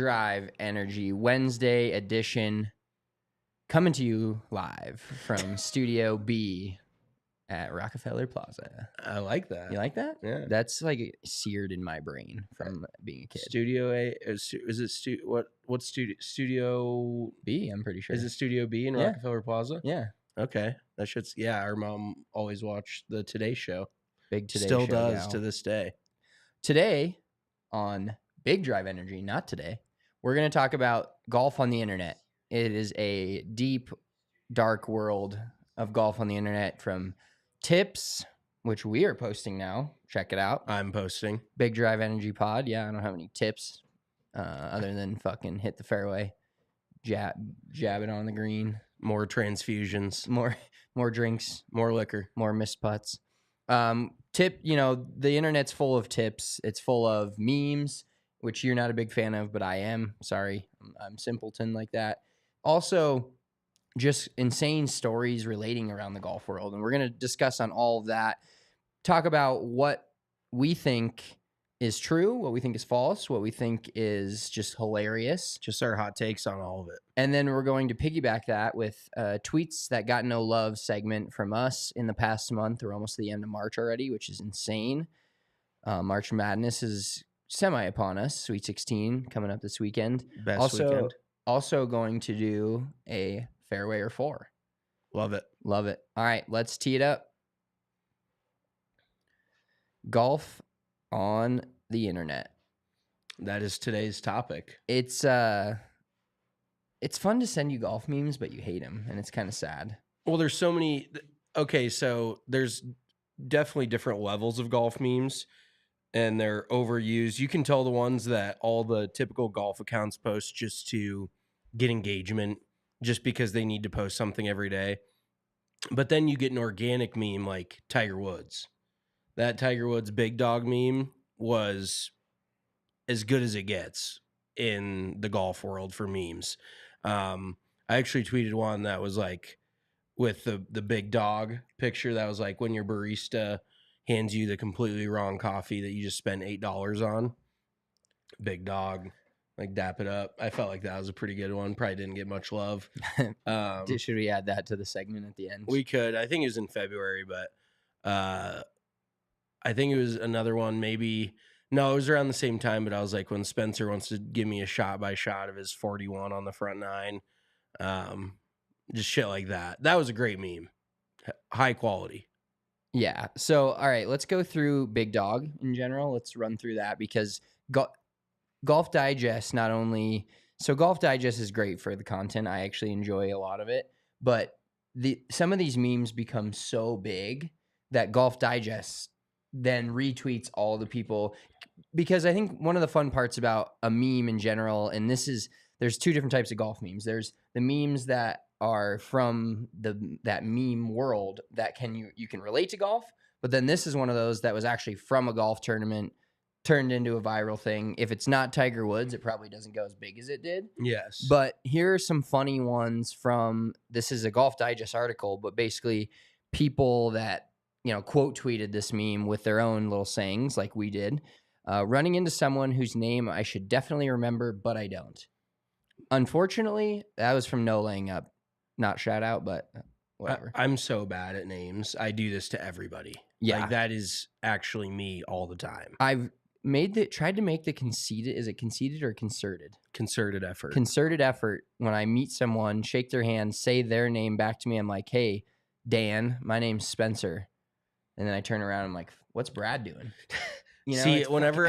Drive Energy Wednesday edition, coming to you live from Studio B at Rockefeller Plaza. I like that. You like that? Yeah. That's like seared in my brain from being a kid. Studio A is it what Studio B, I'm pretty sure. Is it Studio B in Rockefeller Plaza? Yeah. Okay. That shit's our mom always watched the Today Show. Big Today Still Show does gal. to this day. Today on Big Drive Energy, not today, we're going to talk about golf on the internet. It is a deep, dark world of golf on the internet, from tips, which we are posting now. Check it out. I'm posting. Big Drive Energy Pod. Yeah, I don't have any tips other than fucking hit the fairway, jab it on the green. More transfusions. More drinks. More liquor. More missed putts. Tip, the internet's full of tips. It's full of memes, which you're not a big fan of, but I am. Sorry. I'm simpleton like that. Also, just insane stories relating around the golf world. And we're going to discuss on all of that, talk about what we think is true, what we think is false, what we think is just hilarious. Just our hot takes on all of it. And then we're going to piggyback that with tweets that got no love segment from us in the past month. We're almost to the end of March already, which is insane. March Madness is semi upon us. Sweet 16 coming up this weekend. Best weekend. Also going to do a fairway or four. Love it. Love it. All right, let's tee it up. Golf on the internet. That is today's topic. It's fun to send you golf memes, but you hate them, and it's kind of sad. Well, there's so many. Okay, so there's definitely different levels of golf memes, and they're overused. You can tell the ones that all the typical golf accounts post just to get engagement, just because they need to post something every day. But then you get an organic meme like Tiger Woods. That Tiger Woods big dog meme was as good as it gets in the golf world for memes. I actually tweeted one that was like with the big dog picture that was like when your barista hands you the completely wrong coffee that you just spent $8 on. Big dog, like dap it up. I felt like that was a pretty good one. Probably didn't get much love. Should we add that to the segment at the end? We could. I think it was in February, but I think it was another one maybe. No, it was around the same time, but I was like when Spencer wants to give me a shot by shot of his 41 on the front nine. Just shit like that. That was a great meme. High quality. Yeah. So, all right, let's go through Big Dog in general. Let's run through that because Golf Digest not only... So Golf Digest is great for the content. I actually enjoy a lot of it. But some of these memes become so big that Golf Digest then retweets all the people. Because I think one of the fun parts about a meme in general, and there's two different types of golf memes. There's the memes that are from that meme world that you can relate to golf, but then this is one of those that was actually from a golf tournament turned into a viral thing. If it's not Tiger Woods, it probably doesn't go as big as it did. Yes. But here are some funny ones from, this is a Golf Digest article, but basically people that, quote tweeted this meme with their own little sayings like we did. Running into someone whose name I should definitely remember, but I don't. Unfortunately, that was from No Laying Up. Not shout out, but whatever. I'm so bad at names. I do this to everybody. Yeah. Like that is actually me all the time. I've tried to make the conceited, is it conceited or concerted? Concerted effort. Concerted effort. When I meet someone, shake their hand, say their name back to me. I'm like, hey, Dan, my name's Spencer. And then I turn around and I'm like, what's Brad doing? See, whenever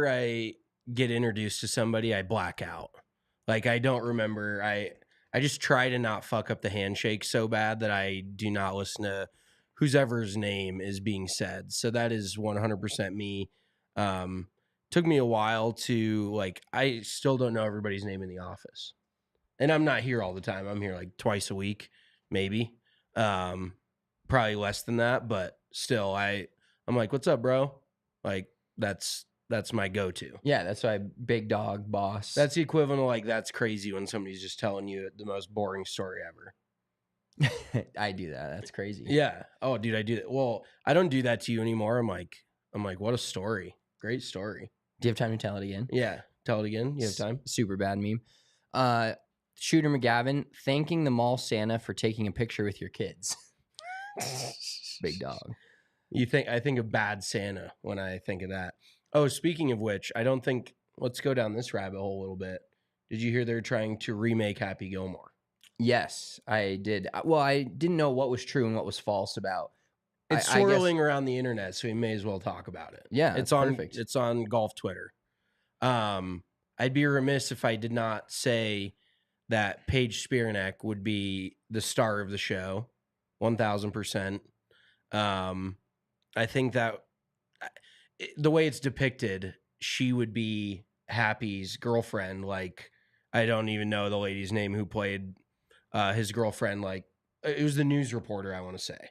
I get introduced to somebody, I black out. Like I don't remember. I just try to not fuck up the handshake so bad that I do not listen to whoever's name is being said. So that is 100% me. Took me a while to I still don't know everybody's name in the office. And I'm not here all the time. I'm here like twice a week, maybe. Probably less than that, but still I'm like, what's up, bro? Like that's my go-to. Yeah, that's why Big Dog Boss. That's the equivalent of like, that's crazy when somebody's just telling you the most boring story ever. I do that. That's crazy. Yeah. Oh, dude, I do that. Well, I don't do that to you anymore. I'm like, what a story. Great story. Do you have time to tell it again? Yeah. Tell it again. You have time. Super bad meme. Shooter McGavin thanking the mall Santa for taking a picture with your kids. Big dog. I think of Bad Santa when I think of that. Oh, speaking of which, let's go down this rabbit hole a little bit. Did you hear they're trying to remake Happy Gilmore? Yes, I did. Well, I didn't know what was true and what was false about. It's I guess, swirling around the internet, so we may as well talk about it. yeah, it's on perfect. It's on golf Twitter. I'd be remiss if I did not say that Paige Spiranek would be the star of the show, 1000%. I think that the way it's depicted, she would be Happy's girlfriend. Like, I don't even know the lady's name who played his girlfriend. Like, it was the news reporter, I want to say.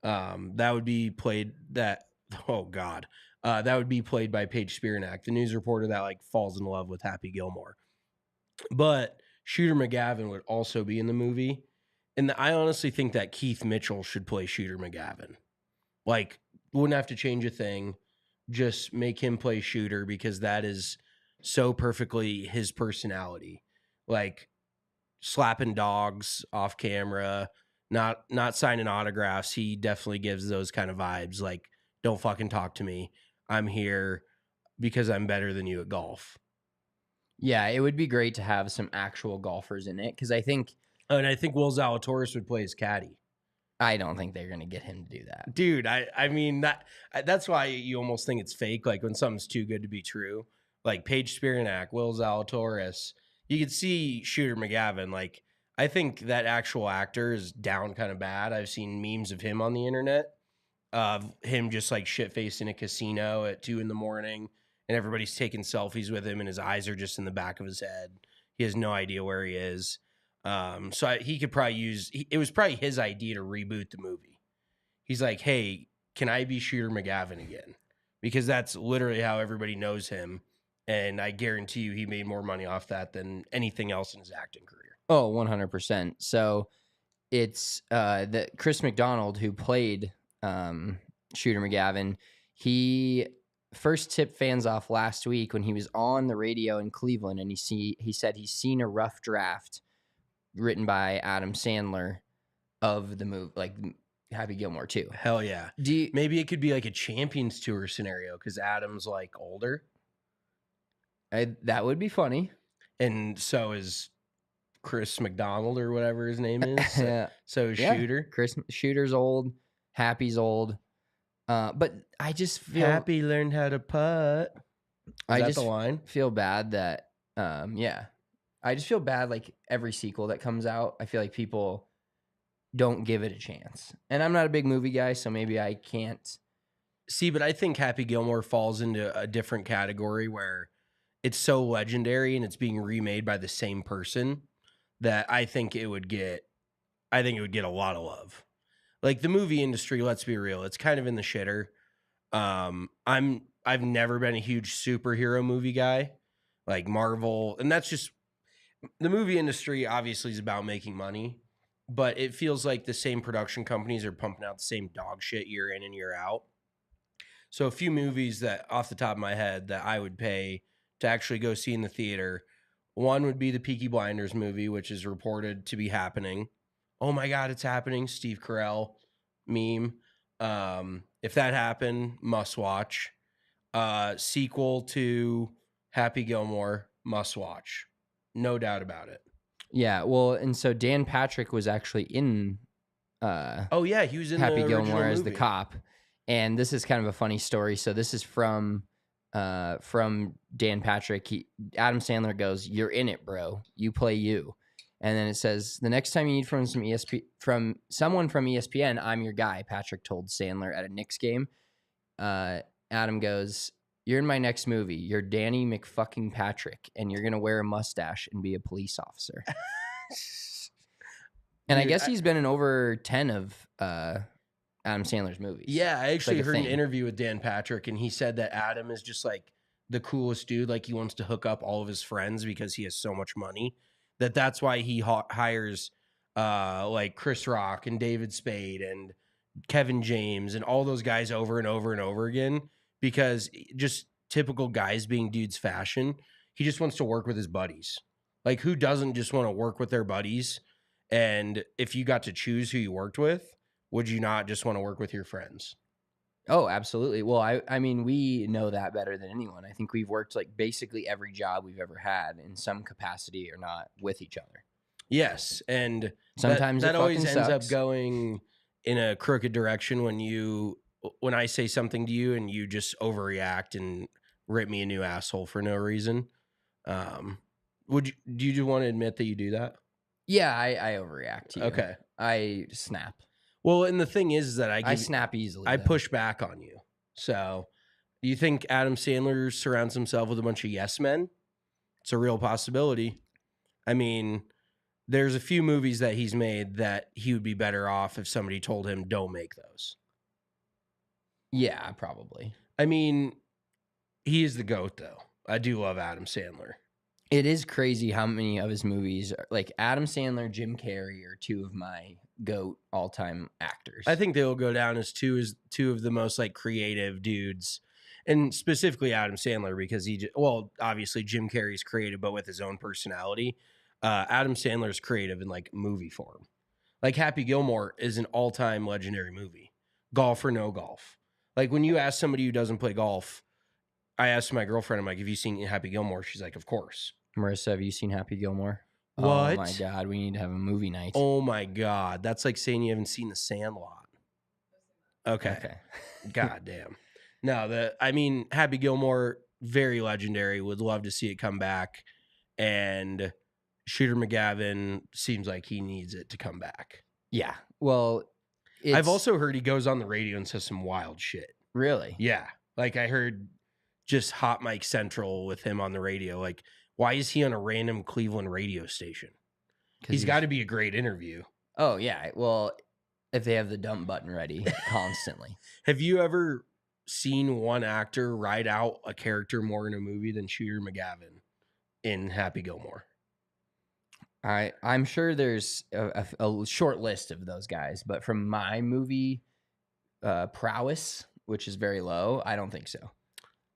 That would be played that. Oh God, that would be played by Paige Spiranek, the news reporter that like falls in love with Happy Gilmore. But Shooter McGavin would also be in the movie, and I honestly think that Keith Mitchell should play Shooter McGavin. Like, wouldn't have to change a thing, just make him play Shooter because that is so perfectly his personality. Like, slapping dogs off camera, not signing autographs. He definitely gives those kind of vibes. Like, don't fucking talk to me. I'm here because I'm better than you at golf. Yeah, it would be great to have some actual golfers in it because I think Will Zalatoris would play his caddy. I don't think they're going to get him to do that. Dude, I mean, that's why you almost think it's fake. Like, when something's too good to be true. Like, Paige Spiranek, Will Zalatoris. You could see Shooter McGavin. Like, I think that actual actor is down kind of bad. I've seen memes of him on the internet, of him just like shit-faced in a casino at 2 a.m, and everybody's taking selfies with him, and his eyes are just in the back of his head. He has no idea where he is. He could probably it was probably his idea to reboot the movie. He's like, hey, can I be Shooter McGavin again? Because that's literally how everybody knows him. And I guarantee you he made more money off that than anything else in his acting career. Oh, 100%. So it's the Chris McDonald who played Shooter McGavin. He first tipped fans off last week when he was on the radio in Cleveland, and he said he's seen a rough draft written by Adam Sandler of the movie, like Happy Gilmore 2. Hell yeah. Maybe it could be like a Champions Tour scenario because Adam's like older. That would be funny. And so is Chris McDonald or whatever his name is. Yeah. So is Shooter. Shooter's old. Happy's old. But I just feel Happy learned how to putt. Is that the line? Feel bad that yeah. I just feel bad like every sequel that comes out, I feel like people don't give it a chance. And I'm not a big movie guy, so maybe I can't see, but I think Happy Gilmore falls into a different category where it's so legendary and it's being remade by the same person that I think it would get a lot of love. Like, the movie industry, let's be real, it's kind of in the shitter. I've never been a huge superhero movie guy, like Marvel, and that's just the movie industry obviously is about making money, but it feels like the same production companies are pumping out the same dog shit year in and year out. So a few movies that off the top of my head that I would pay to actually go see in the theater. One would be the Peaky Blinders movie, which is reported to be happening. Oh my God, it's happening. Steve Carell meme. If that happened, must watch. Sequel to Happy Gilmore, must watch. No doubt about it. Yeah, well, and so Dan Patrick was actually in oh yeah, he was in Happy the Gilmore as movie. the cop. And this is kind of a funny story. So this is from Dan Patrick. Adam Sandler goes, "You're in it, bro. You play you." And then it says, "The next time you need from someone from ESPN, I'm your guy," Patrick told Sandler at a Knicks game. Adam goes, "You're in my next movie. You're Danny McFucking Patrick, and you're gonna wear a mustache and be a police officer." And dude, I guess he's been in over 10 of Adam Sandler's movies. Yeah, I actually heard an interview with Dan Patrick, and he said that Adam is just like the coolest dude. Like, he wants to hook up all of his friends because he has so much money. That's why he hires like Chris Rock and David Spade and Kevin James and all those guys over and over and over again, because just typical guys being dudes fashion. he just wants to work with his buddies. Like, who doesn't just want to work with their buddies? And if you got to choose who you worked with, would you not just want to work with your friends? Oh, absolutely. Well, I mean, we know that better than anyone. I think we've worked like basically every job we've ever had in some capacity or not with each other. Yes, and Sometimes that it always fucking ends up sucks. going in a crooked direction when I say something to you and you just overreact and rip me a new asshole for no reason. Do you just want to admit that you do that? Yeah, I overreact to you. Okay. I snap. Well, and the thing is that I snap easily. I though. push back on you. So, do you think Adam Sandler surrounds himself with a bunch of yes men? It's a real possibility. I mean, there's a few movies that he's made that he would be better off if somebody told him, don't make those. Yeah, probably. I mean, he is the GOAT, though. I do love Adam Sandler. It is crazy how many of his movies are like Adam Sandler, Jim Carrey are two of my GOAT all-time actors. I think they'll go down as two of the most like creative dudes, and specifically Adam Sandler because obviously Jim Carrey's creative, but with his own personality. Adam Sandler's creative in like movie form. Like Happy Gilmore is an all-time legendary movie. Golf or no golf. Like when you ask somebody who doesn't play golf, I asked my girlfriend, I'm like, have you seen Happy Gilmore? She's like, of course. Marissa, have you seen Happy Gilmore? What? Oh my God, we need to have a movie night. Oh my God. That's like saying you haven't seen The Sandlot. Okay. God damn. No, Happy Gilmore, very legendary. Would love to see it come back. And Shooter McGavin seems like he needs it to come back. Yeah. Well, I've also heard he goes on the radio and says some wild shit. Really? Yeah. Like I heard just Hot Mike Central with him on the radio. Like, why is he on a random Cleveland radio station? He's got to be a great interview. Oh, yeah. Well, if they have the dump button ready constantly. Have you ever seen one actor write out a character more in a movie than Shooter McGavin in Happy Gilmore? I'm sure there's a short list of those guys, but from my movie prowess, which is very low, I don't think so.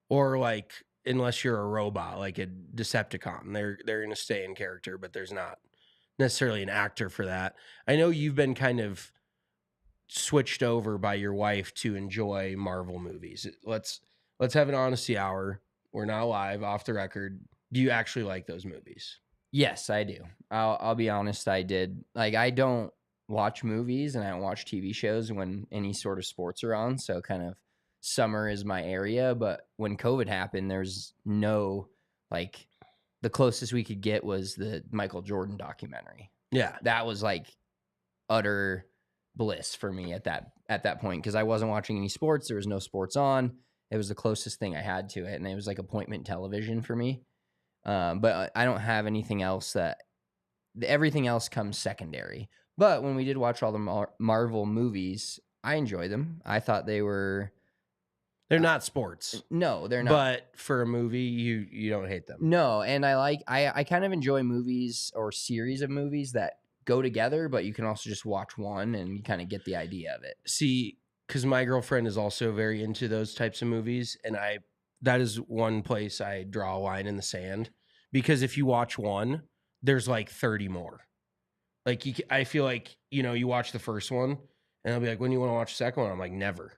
Or like, unless you're a robot, like a Decepticon, they're going to stay in character, but there's not necessarily an actor for that. I know you've been kind of switched over by your wife to enjoy Marvel movies. Let's have an honesty hour. We're not live, off the record. Do you actually like those movies? Yes, I do. I'll be honest, I did. Like, I don't watch movies and I don't watch TV shows when any sort of sports are on, so kind of summer is my area. But when COVID happened, there's no, like, the closest we could get was the Michael Jordan documentary. Yeah. That was like utter bliss for me at that point, because I wasn't watching any sports. There was no sports on. It was the closest thing I had to it, and it was like appointment television for me. But I don't have anything else everything else comes secondary. But when we did watch all the Marvel movies, I enjoyed them. I thought they're not sports. No, they're not. But for a movie, you don't hate them. No, and I kind of enjoy movies or series of movies that go together, but you can also just watch one and you kind of get the idea of it. See, because my girlfriend is also very into those types of movies, and that is one place I draw a line in the sand, because if you watch one, there's like 30 more. Like I feel like, you watch the first one and I'll be like, when do you want to watch the second one? I'm like, never.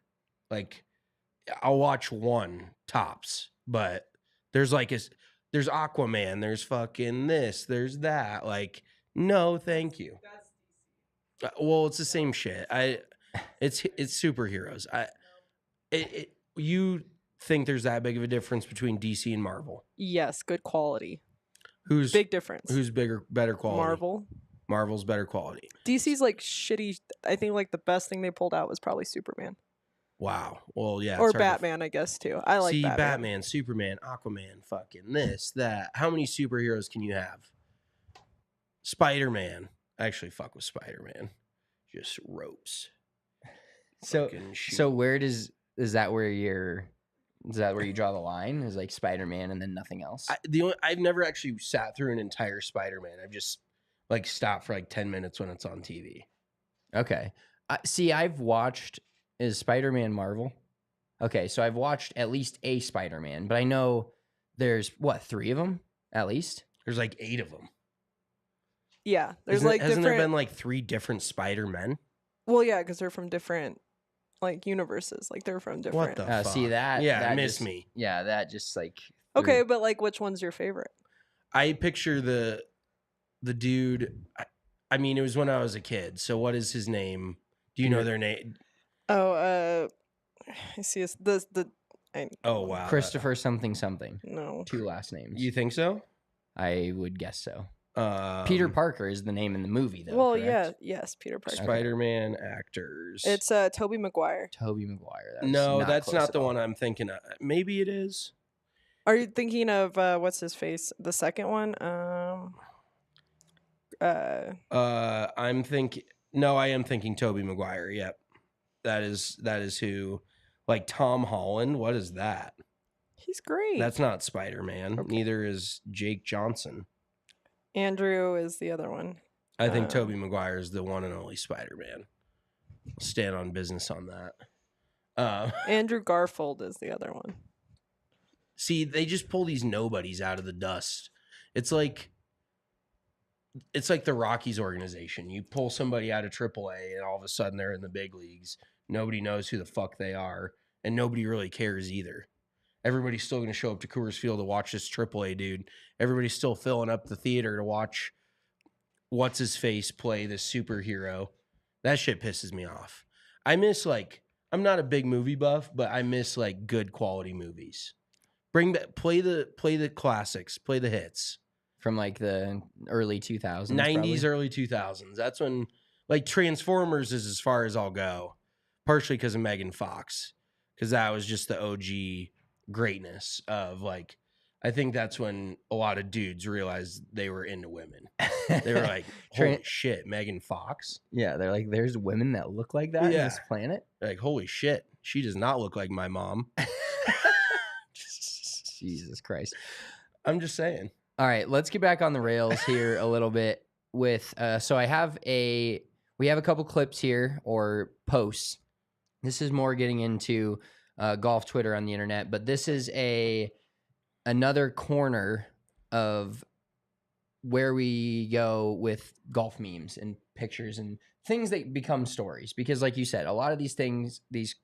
Like, I'll watch one tops, but there's Aquaman, there's fucking this, there's that. Like, no, thank you. Well, it's the same shit. It's superheroes. You think there's that big of a difference between DC and Marvel? Yes, good quality. Big difference? Who's better quality? Marvel. Marvel's better quality. DC's like shitty. I think like the best thing they pulled out was probably Superman. Wow. Well, yeah. Or Batman, I guess too. I like Batman, Superman, Aquaman, fucking this, that. How many superheroes can you have? Spider-Man. I actually fuck with Spider-Man. Just ropes. So is that where you draw the line? Is like Spider-Man and then nothing else? I've never actually sat through an entire Spider-Man. I've just like stopped for like 10 minutes when it's on TV. Okay. I've watched. Is Spider-Man Marvel? Okay, so I've watched at least a Spider-Man, but I know there's 3 of them? At least. There's like 8 of them. Yeah, there's Hasn't like there different. been like 3 different Spider-Men? Well, yeah, because they're from different like universes. Like they're from What different. the fuck? See that? Yeah, that miss just, me. Yeah, that just like. Okay, but like, which one's your favorite? I picture the dude. I mean, it was when I was a kid. So what is his name? Do you know their name? Oh, I see. It's the. Oh wow, Christopher something. No. 2 last names. You think so? I would guess so. Peter Parker is the name in the movie, though. Well, correct? yes, Peter Parker. Spider-Man actors. It's Tobey Maguire. Tobey Maguire. No, that's close not at the all. one I'm thinking of. Maybe it is. Are you thinking of what's his face? The second one? I'm thinking. No, I am thinking Tobey Maguire. Yep, that is who. Like Tom Holland. What is that? He's great. That's not Spider-Man. Okay. Neither is Jake Johnson. Andrew is the other one. I think Tobey Maguire is the one and only Spider-Man. Stand on business on that. Andrew Garfield is the other one. See, they just pull these nobodies out of the dust. It's like the Rockies organization. You pull somebody out of AAA, and all of a sudden they're in the big leagues. Nobody knows who the fuck they are, and nobody really cares either. Everybody's still going to show up to Coors Field to watch this AAA dude. Everybody's still filling up the theater to watch what's his face play this superhero. That shit pisses me off. I miss I'm not a big movie buff, but I miss like good quality movies. Play the classics, play the hits. From like the early 2000s. 90s, probably. early 2000s. That's when like Transformers is as far as I'll go. Partially because of Megan Fox. Because that was just the OG greatness of like, I think that's when a lot of dudes realized they were into women. They were like, holy shit, Megan Fox? Yeah, they're like, there's women that look like that on this planet? They're like, holy shit, she does not look like my mom. Jesus Christ. I'm just saying. All right, let's get back on the rails here a little bit with so we have a couple clips here or posts. This is more getting into golf Twitter on the internet, but this is another corner of where we go with golf memes and pictures and things that become stories. Because like you said, a lot of these things, these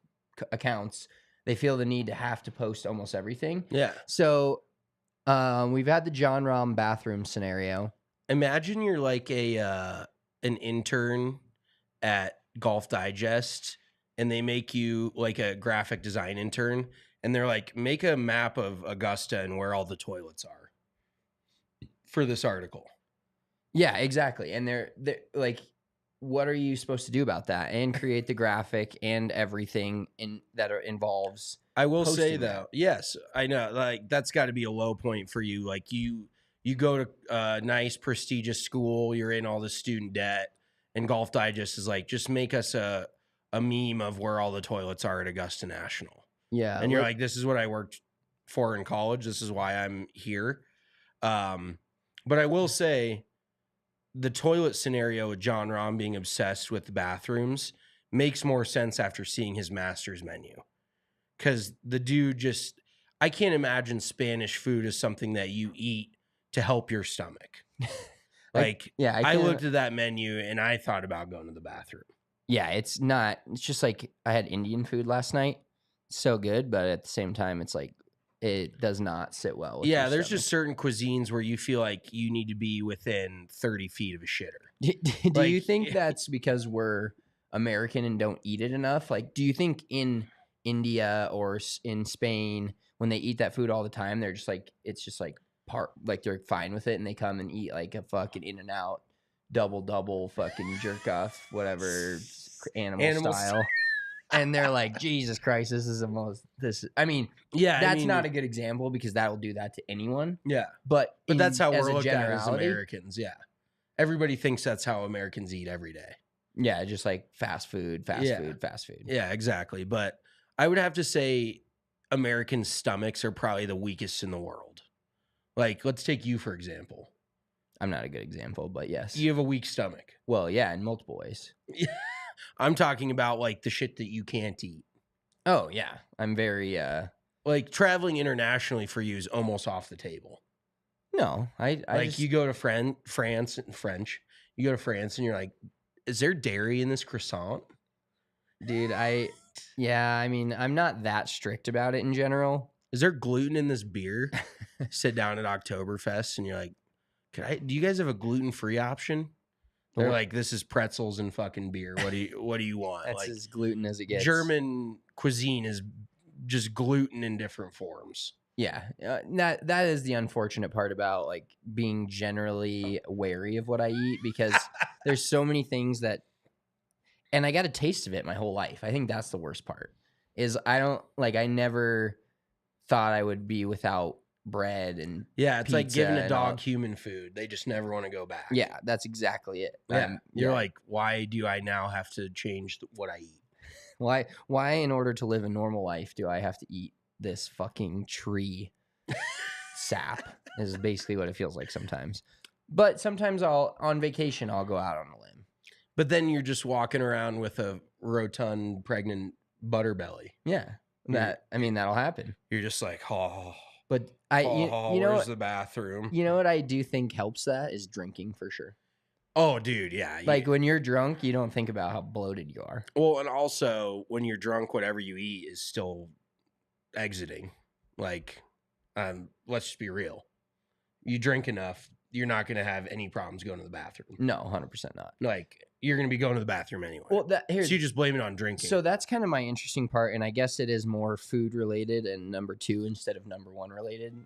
accounts, they feel the need to have to post almost everything. Yeah. So we've had the John Rahm bathroom scenario. Imagine you're like an intern at Golf Digest, and they make you like a graphic design intern, and they're like, make a map of Augusta and where all the toilets are for this article. Yeah, exactly. And they're like, what are you supposed to do about that? And create the graphic and everything that involves. I will say posting though, that. yes, I know, like that's got to be a low point for you. Like you go to a nice prestigious school, you're in all the student debt, and Golf Digest is like, just make us a meme of where all the toilets are at Augusta National. Yeah. And you're like, this is what I worked for in college. This is why I'm here. But I will say the toilet scenario with John Rahm being obsessed with the bathrooms makes more sense after seeing his master's menu. Because the dude I can't imagine Spanish food as something that you eat to help your stomach. I looked at that menu and I thought about going to the bathroom. Yeah, it's just like I had Indian food last night. So good, but at the same time, it's like it does not sit well with your There's stomach. just certain cuisines where you feel like you need to be within 30 feet of a shitter. Do you think that's because we're American and don't eat it enough? Like, do you think in India or in Spain, when they eat that food all the time, they're just like, it's just like they're fine with it and they come and eat like a fucking In-N-Out double fucking jerk off, whatever, animal style. And they're like, Jesus Christ, that's not a good example because that'll do that to anyone. Yeah. But that's how as we're a looked at as generality, Americans. Yeah. Everybody thinks that's how Americans eat every day. Yeah, just like fast food. Yeah, exactly. But I would have to say American stomachs are probably the weakest in the world. Like, let's take you, for example. I'm not a good example, but yes. You have a weak stomach. Well, yeah, in multiple ways. I'm talking about like the shit that you can't eat. Oh, yeah. I'm very like traveling internationally for you is almost off the table. No, I Like just, you go to France and French. You go to France and you're like, is there dairy in this croissant? dude, yeah, I mean, I'm not that strict about it in general. Is there gluten in this beer? Sit down at Oktoberfest and you're like, do you guys have a gluten-free option? They're Well, like, this is pretzels and fucking beer. What do you want? That's Like as gluten as it gets. German cuisine is just gluten in different forms. Yeah, that is the unfortunate part about like being generally wary of what I eat, because there's so many things that, and I got a taste of it my whole life. I think that's the worst part. Is I never thought I would be without bread and Yeah, it's like pizza giving a and all. dog human food. They just never want to go back. Yeah, that's exactly it. Yeah. You're Yeah. like, why do I now have to change what I eat? Why in order to live a normal life do I have to eat this fucking tree sap? Is basically what it feels like sometimes. But sometimes on vacation I'll go out on a limb. But then you're just walking around with a rotund pregnant butter belly. Yeah. That'll happen. You're just like, oh, But you know where's what, the bathroom? you know what I do think helps that is drinking for sure. Oh, dude, yeah. Like when you're drunk, you don't think about how bloated you are. Well, and also when you're drunk, whatever you eat is still exiting. Like, let's just be real. You drink enough, you're not going to have any problems going to the bathroom. No, 100% not. Like, you're going to be going to the bathroom anyway. Well, So you just blame it on drinking. So that's kind of my interesting part, and I guess it is more food related and number 2 instead of number 1 related.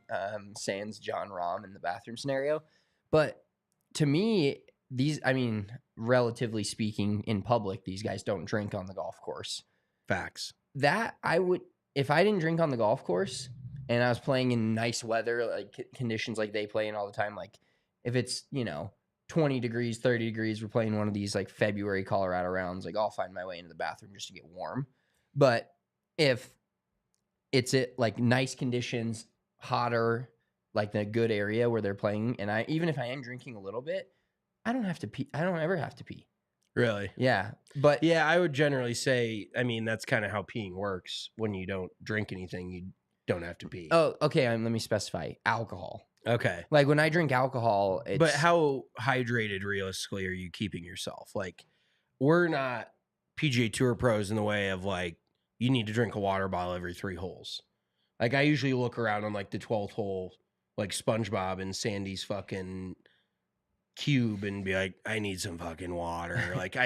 Sans John Rahm in the bathroom scenario, but to me, relatively speaking, in public, these guys don't drink on the golf course. Facts. That I would, if I didn't drink on the golf course and I was playing in nice weather, like conditions like they play in all the time, like if it's 20 degrees, 30 degrees, we're playing one of these like February Colorado rounds, like I'll find my way into the bathroom just to get warm. But if it's like nice conditions, hotter, like the good area where they're playing, and even if I am drinking a little bit, I don't have to pee. I don't ever have to pee. Really? Yeah. But yeah, I would generally say, that's kind of how peeing works. When you don't drink anything, you don't have to pee. Oh, okay. Let me specify alcohol. Okay. Like when I drink alcohol, But how hydrated realistically are you keeping yourself? Like, we're not PGA Tour pros in the way of like, you need to drink a water bottle every 3 holes. Like, I usually look around on like the 12th hole, like SpongeBob and Sandy's fucking cube and be like, I need some fucking water. Like,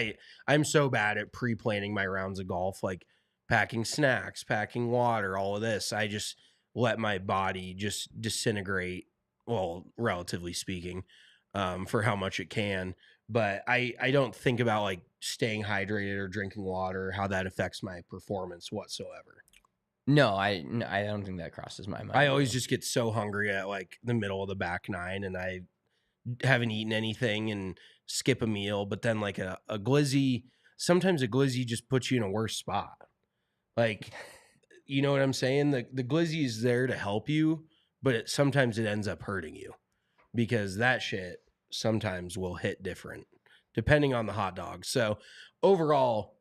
I'm so bad at pre-planning my rounds of golf, like packing snacks, packing water, all of this. I just let my body just disintegrate, well, relatively speaking, for how much it can. But I don't think about like staying hydrated or drinking water, how that affects my performance whatsoever. No, I don't think that crosses my mind. I always just get so hungry at like the middle of the back nine, and I haven't eaten anything and skip a meal. But then like a glizzy, sometimes a glizzy just puts you in a worse spot. Like, you know what I'm saying? The glizzy is there to help you, but sometimes it ends up hurting you, because that shit sometimes will hit different depending on the hot dog. So overall,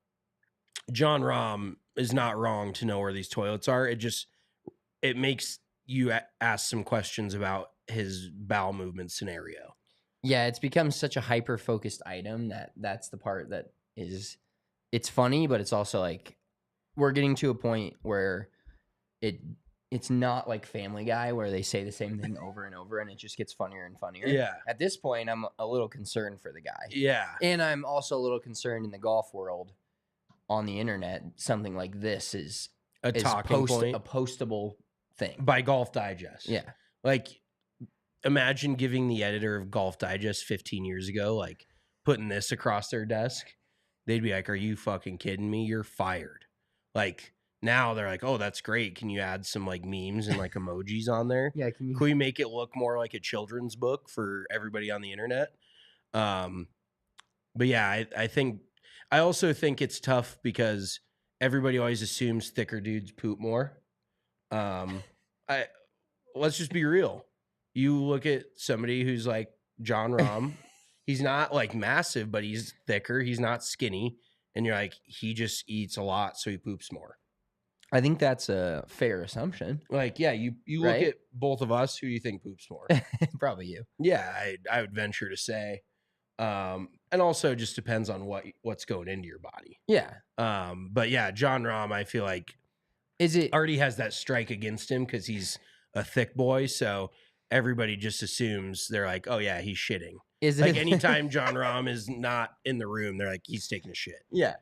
John Rahm is not wrong to know where these toilets are. It makes you ask some questions about his bowel movement scenario. Yeah, it's become such a hyper focused item that's the part that is, it's funny, but it's also like we're getting to a point where it's not like Family Guy where they say the same thing over and over and it just gets funnier and funnier. Yeah. At this point, I'm a little concerned for the guy. Yeah. And I'm also a little concerned in the golf world on the internet. Something like this is talking point. A postable thing. By Golf Digest. Yeah. Like, imagine giving the editor of Golf Digest 15 years ago, like putting this across their desk. They'd be like, are you fucking kidding me? You're fired. Like, now they're like, oh, that's great. Can you add some like memes and like emojis on there? Yeah. Can we make it look more like a children's book for everybody on the internet? But yeah, I also think it's tough because everybody always assumes thicker dudes poop more. Let's just be real. You look at somebody who's like John Rahm, he's not like massive, but he's thicker. He's not skinny. And you're like, he just eats a lot, so he poops more. I think that's a fair assumption. Like, yeah, you look Right? at both of us. Who do you think poops more? Probably you. Yeah, I would venture to say. And also just depends on what's going into your body. Yeah. But yeah, John Rahm, I feel like Is it already has that strike against him because he's a thick boy. So everybody just assumes they're like, oh yeah, he's shitting. is Like it anytime John Rahm is not in the room, they're like, he's taking a shit. Yeah.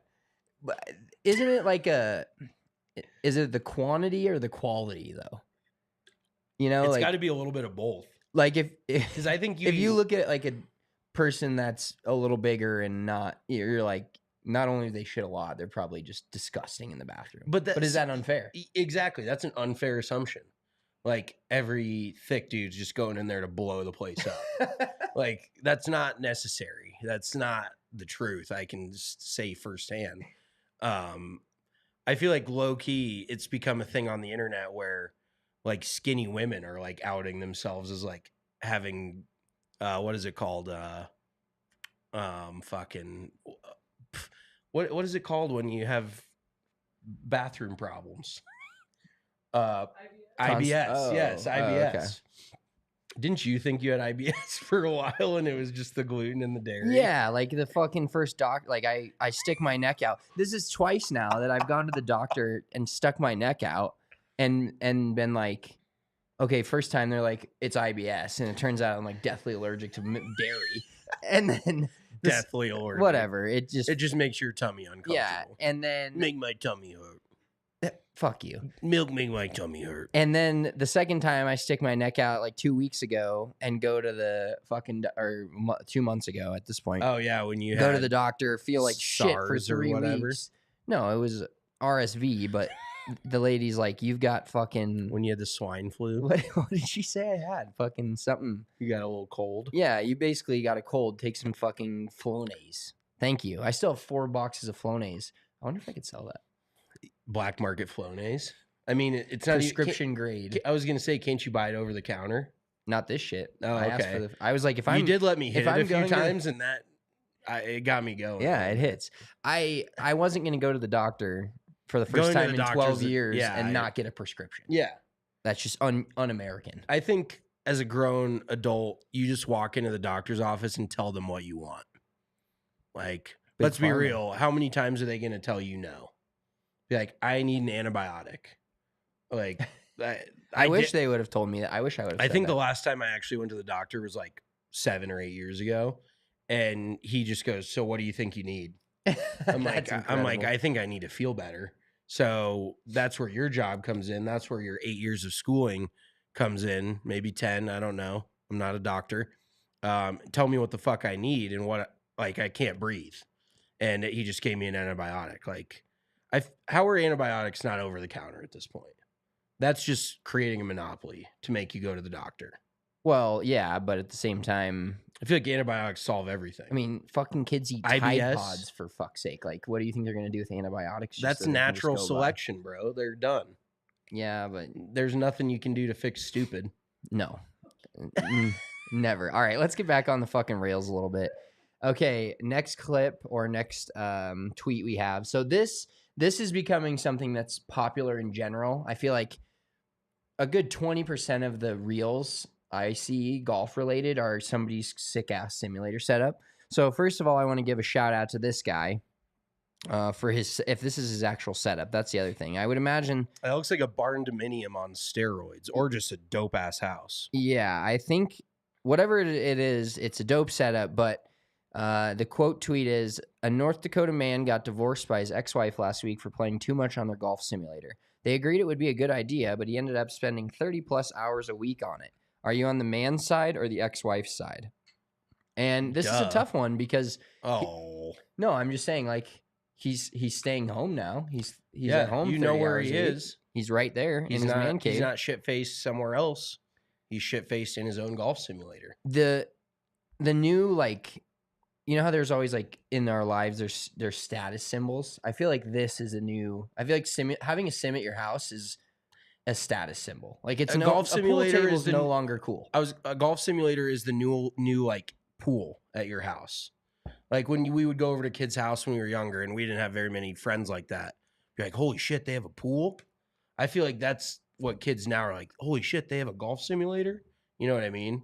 But isn't it like is it the quantity or the quality though? You know, It's like got to be a little bit of both. like Because I think if you look at like a person that's a little bigger and not, you're like, not only do they shit a lot, they're probably just disgusting in the bathroom. But is that unfair? Exactly. That's an unfair assumption. Like every thick dude's just going in there to blow the place up. Like that's not necessary. That's not the truth. I can say firsthand. I feel like low key, it's become a thing on the internet where like skinny women are like outing themselves as like having what is it called? Fucking what is it called when you have bathroom problems? IBS. Yes, IBS. Okay. Didn't you think you had IBS for a while and it was just the gluten and the dairy? Yeah, like the fucking first like I stick my neck out. This is twice now that I've gone to the doctor and stuck my neck out and been like, okay, first time they're like, it's IBS, and it turns out I'm like deathly allergic to dairy, and then Deathly allergic. whatever. It just makes your tummy uncomfortable. yeah, and then Make my tummy hurt. fuck you. Milk make my tummy hurt. And then the second time I stick my neck out like 2 weeks ago and go to the fucking 2 months ago at this point. Oh yeah, when you Go to had the doctor, feel like shit for SARS or 3 whatever. weeks. No, it was RSV, but the lady's like, you've got fucking when you had the swine flu, what did she say I had? Fucking something. you got a little cold. Yeah, you basically got a cold. Take some fucking Flonase. Thank you. I still have 4 boxes of Flonase. I wonder if I could sell that. Black market Flonase. I mean, it's not Prescription grade. I was gonna say, can't you buy it over the counter? Not this shit. Oh, I asked okay. for I was like, if I'm You did let me hit if it I'm a few going to- times, and that it got me going. yeah, it hits. I wasn't gonna go to the doctor for the Going first to time the in doctor's 12 a- years yeah, and I- not get a prescription. Yeah. That's just un-American. I think as a grown adult, you just walk into the doctor's office and tell them what you want. Like, Big let's be pharma. real. How many times are they going to tell you no? Be like, I need an antibiotic. Like, I wish they would have told me that. I wish I would have. I think the that. last time I actually went to the doctor was like 7 or 8 years ago, and he just goes, "So what do you think you need?" I'm like, I think I need to feel better. So that's where your job comes in. That's where your 8 years of schooling comes in. Maybe 10. I don't know. I'm not a doctor. Tell me what the fuck I need and what, like, I can't breathe. And he just gave me an antibiotic. Like, how are antibiotics not over the counter at this point? That's just creating a monopoly to make you go to the doctor. Well, yeah, but at the same time, I feel like antibiotics solve everything. I mean, fucking kids eat IBS? Tide Pods for fuck's sake. Like, what do you think they're gonna do with antibiotics? just that's so they can just natural go by? selection, bro. They're done. Yeah, but There's nothing you can do to fix stupid. no, never. All right, let's get back on the fucking rails a little bit. Okay, next clip or next tweet we have. So this is becoming something that's popular in general. I feel like a good 20% of the reels I see golf related are somebody's sick ass simulator setup. So first of all, I want to give a shout out to this guy for his, if this is his actual setup. That's the other thing. I would imagine. It looks like a barn dominium on steroids, or just a dope ass house. Yeah, I think whatever it is, it's a dope setup. But the quote tweet is: a North Dakota man got divorced by his ex-wife last week for playing too much on their golf simulator. They agreed it would be a good idea, but he ended up spending 30 plus hours a week on it. Are you on the man's side or the ex-wife's side? And this is a tough one because no, I'm just saying, like, he's staying home now. He's at home. You know 30 where hours he a week. is. He's right there in his man cave. He's not shit faced somewhere else. He's shit faced in his own golf simulator. The new, like, you know how there's always, like, in our lives there's status symbols. I feel like this is a new. I feel like having a sim at your house is a status symbol. Like, it's golf simulator is no longer cool. A golf simulator is the new like pool at your house. Like when we would go over to kids' house when we were younger and we didn't have very many friends like that. You're like, holy shit, they have a pool. I feel like that's what kids now are like, holy shit, they have a golf simulator? You know what I mean?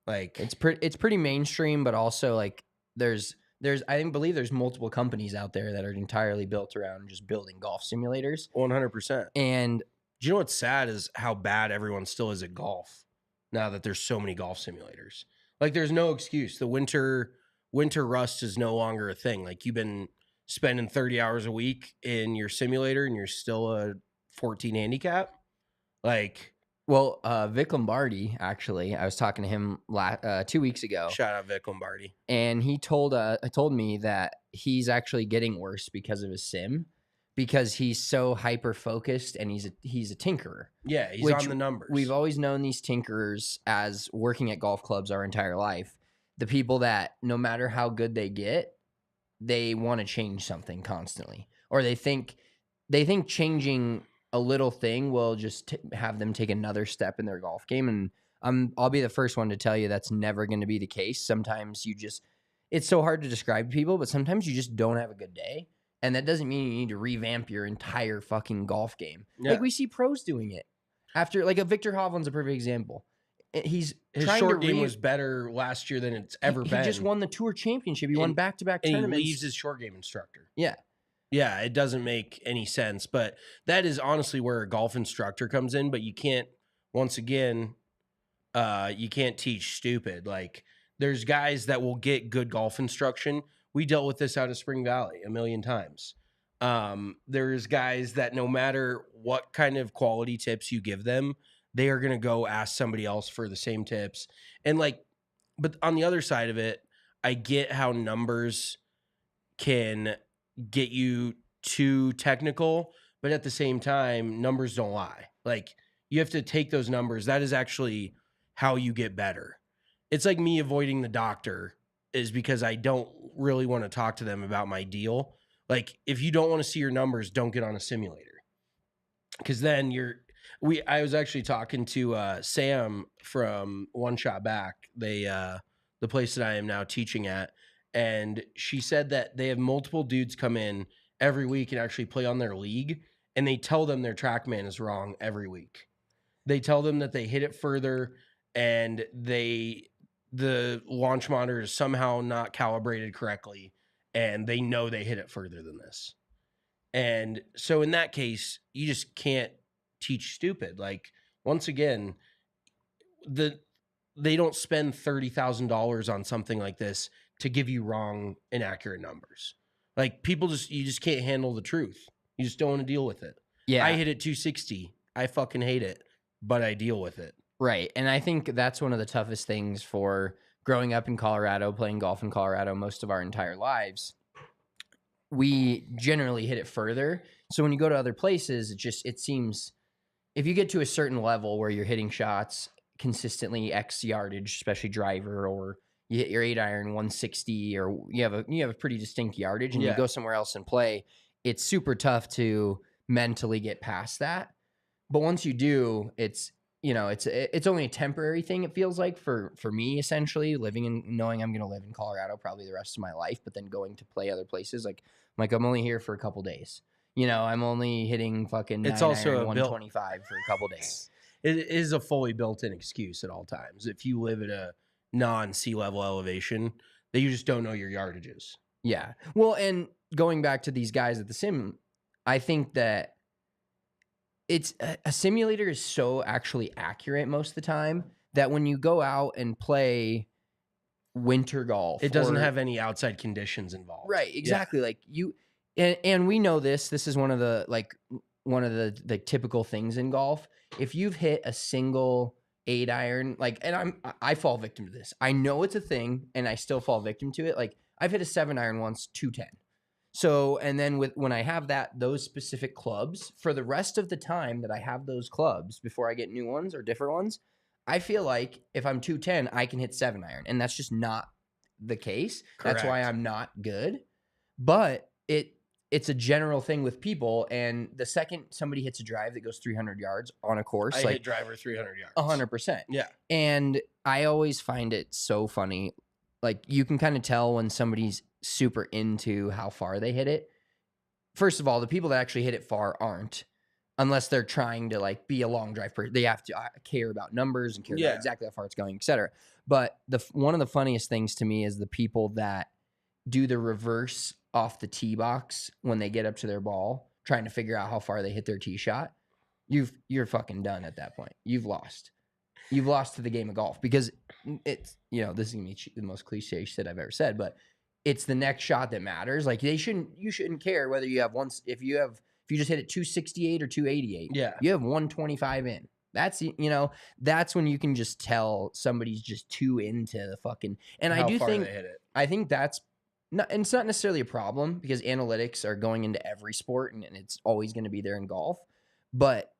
Like, It's pretty mainstream, but also like there's believe there's multiple companies out there that are entirely built around just building golf simulators. 100%. And Do you know what's sad is how bad everyone still is at golf now that there's so many golf simulators. Like, there's no excuse. The winter rust is no longer a thing. Like, you've been spending 30 hours a week in your simulator and you're still a 14 handicap. Like, well, Vic Lombardi, actually, I was talking to him 2 weeks ago, shout out Vic Lombardi. and he told me that he's actually getting worse because of his sim, because he's so hyper focused and he's a tinkerer. Yeah, he's Which on the numbers. We've always known these tinkerers as working at golf clubs our entire life. The people that no matter how good they get, they want to change something constantly, or they think changing a little thing will just have them take another step in their golf game. And I'll be the first one to tell you that's never going to be the case. Sometimes it's so hard to describe to people, but sometimes you just don't have a good day. And that doesn't mean you need to revamp your entire fucking golf game. Yeah. Like we see pros doing it. After, like, a Victor Hovland's a perfect example. His short game was better last year than it's ever been. He just won the Tour Championship. He won back-to-back tournaments. And he leaves his short game instructor. Yeah. Yeah, it doesn't make any sense. But that is honestly where a golf instructor comes in. But you can't, once again, you can't teach stupid. Like, there's guys that will get good golf instruction. We dealt with this out of Spring Valley a million times. There's guys that no matter what kind of quality tips you give them, they are going to go ask somebody else for the same tips. And like, but on the other side of it, I get how numbers can get you too technical, but at the same time, numbers don't lie. Like, you have to take those numbers. That is actually how you get better. It's like me avoiding the doctor is because I don't really want to talk to them about my deal. Like, if you don't want to see your numbers, don't get on a simulator. Because then I was actually talking to Sam from One Shot Back, the place that I am now teaching at, and she said that they have multiple dudes come in every week and actually play on their league, and they tell them their TrackMan is wrong every week. They tell them that they hit it further, and the launch monitor is somehow not calibrated correctly, and they know they hit it further than this. And so in that case, you just can't teach stupid. Like, once again, they don't spend $30,000 on something like this to give you wrong, inaccurate numbers. Like, you just can't handle the truth. You just don't want to deal with it. Yeah. I hit it 260. I fucking hate it, but I deal with it. Right. And I think that's one of the toughest things for growing up in Colorado, playing golf in Colorado most of our entire lives. We generally hit it further. So when you go to other places, it seems if you get to a certain level where you're hitting shots consistently X yardage, especially driver, or you hit your 8-iron 160, or you have a pretty distinct yardage, and you go somewhere else and play, it's super tough to mentally get past that. But once you do, it's only a temporary thing, it feels like, for me, essentially, living and knowing I'm going to live in Colorado probably the rest of my life, but then going to play other places, I'm only here for a couple days. I'm only hitting fucking it's also a 125 for a couple days. It is a fully built-in excuse at all times. If you live at a non-sea level elevation, that you just don't know your yardages. Yeah. Well, and going back to these guys at the sim, I think that it's a simulator is so actually accurate most of the time that when you go out and play winter golf, it doesn't have any outside conditions involved. Right. Exactly. Yeah. Like and we know this is one of the typical things in golf. If you've hit a single 8-iron, and I fall victim to this. I know it's a thing and I still fall victim to it. Like, I've hit a 7-iron once, 210. So, and then when I have those specific clubs, for the rest of the time that I have those clubs before I get new ones or different ones, I feel like if I'm 210, I can hit 7-iron, and that's just not the case. Correct. That's why I'm not good. But it's a general thing with people, and the second somebody hits a drive that goes 300 yards on a course, I hit driver 300 yards. 100%. Yeah. And I always find it so funny. Like, you can kind of tell when somebody's super into how far they hit it. First of all, the people that actually hit it far aren't. unless they're trying to like be a long drive person. They have to care about numbers and care about Yeah. exactly how far it's going, etc. But one of the funniest things to me is the people that do the reverse off the tee box when they get up to their ball, trying to figure out how far they hit their tee shot. You're fucking done at that point. You've lost. You've lost to the game of golf because it's, this is gonna be the most cliche shit I've ever said, but it's the next shot that matters. Like you shouldn't care whether you have if you just hit it 268 or 288. Yeah. You have 125 in. That's that's when you can just tell somebody's just too into the fucking. And How I do far think they hit it. I think that's not, and it's not necessarily a problem because analytics are going into every sport and it's always going to be there in golf. But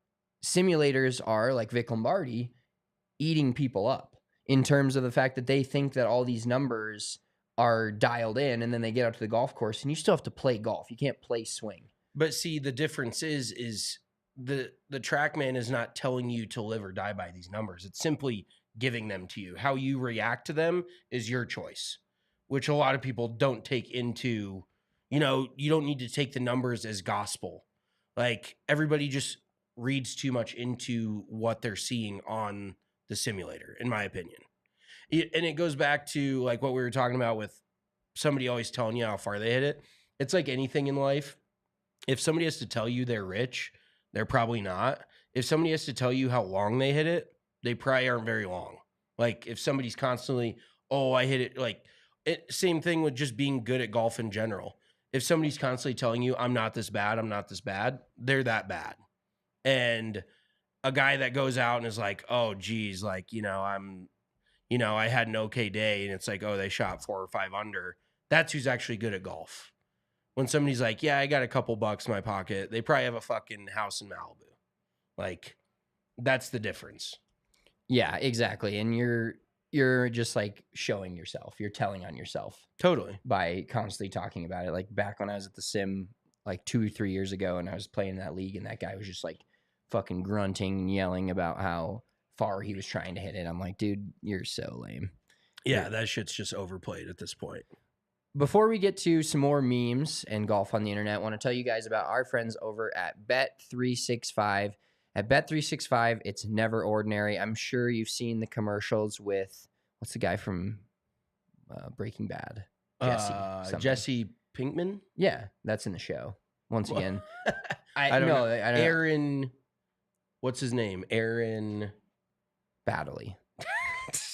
simulators are, like Vic Lombardi, eating people up in terms of the fact that they think that all these numbers are dialed in, and then they get out to the golf course and you still have to play golf. You can't play swing. But see, the difference is the TrackMan is not telling you to live or die by these numbers. It's simply giving them to you. How you react to them is your choice, which a lot of people don't take into, you don't need to take the numbers as gospel. Like everybody just reads too much into what they're seeing on the simulator, in my opinion. And it goes back to like what we were talking about with somebody always telling you how far they hit it. It's like anything in life. If somebody has to tell you they're rich, they're probably not. If somebody has to tell you how long they hit it, they probably aren't very long. Like if somebody's constantly, I hit it, like same thing with just being good at golf in general. If somebody's constantly telling you, I'm not this bad, they're that bad. And a guy that goes out and is like, oh, geez, like, I had an okay day, and it's like, oh, they shot 4 or 5 under. That's who's actually good at golf. When somebody's like, yeah, I got a couple bucks in my pocket, they probably have a fucking house in Malibu. Like, that's the difference. Yeah, exactly. And you're just like showing yourself. You're telling on yourself. Totally. By constantly talking about it. Like back when I was at the sim like 2 or 3 years ago and I was playing in that league and that guy was just like fucking grunting and yelling about how far he was trying to hit it. I'm like, dude, you're so lame. Yeah, that shit's just overplayed at this point. Before we get to some more memes and golf on the internet, I want to tell you guys about our friends over at Bet365. At Bet365, it's never ordinary. I'm sure you've seen the commercials with, what's the guy from Breaking Bad? Jesse Pinkman? Yeah, that's in the show. Once again. I don't know. I don't Aaron, what's his name? Aaron Baddeley.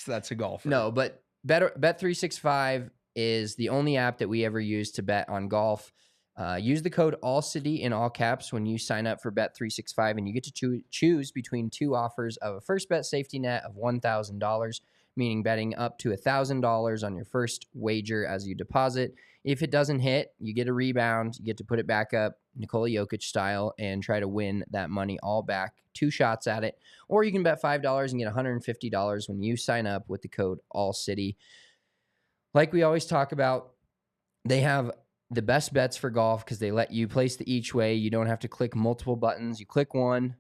That's a golfer. No, but Bet365 is the only app that we ever use to bet on golf. Use the code ALLCITY in all caps when you sign up for Bet365, and you get to choose between 2 offers of a first bet safety net of $1,000, meaning betting up to $1,000 on your first wager as you deposit. If it doesn't hit, you get a rebound. You get to put it back up, Nikola Jokic style, and try to win that money all back. 2 shots at it. Or you can bet $5 and get $150 when you sign up with the code ALLCITY. Like we always talk about, they have the best bets for golf because they let you place the each way. You don't have to click multiple buttons. You click one,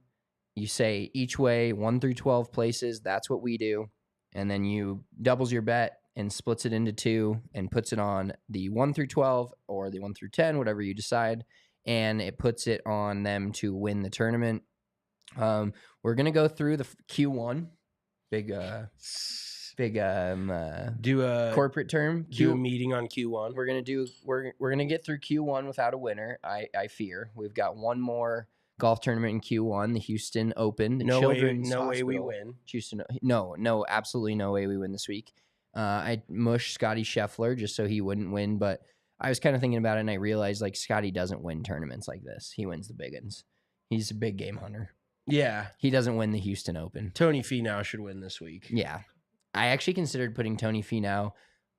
you say each way, 1 through 12 places. That's what we do. And then you doubles your bet and splits it into 2 and puts it on the 1 through 12 or the 1 through 10, whatever you decide. And it puts it on them to win the tournament. We're going to go through the Q1. Big do a corporate term. Do a meeting on Q1. We're gonna get through Q1 without a winner. I fear we've got one more golf tournament in Q1, the Houston Open. The No way we Hospital. win. Houston, no, absolutely no way we win this week. I mushed Scotty Scheffler just so he wouldn't win, but I was kind of thinking about it and I realized like Scotty doesn't win tournaments like this. He wins the big ones. He's a big game hunter. Yeah, he doesn't win the Houston Open. Tony Finau should win this week. Yeah. I actually considered putting Tony Finau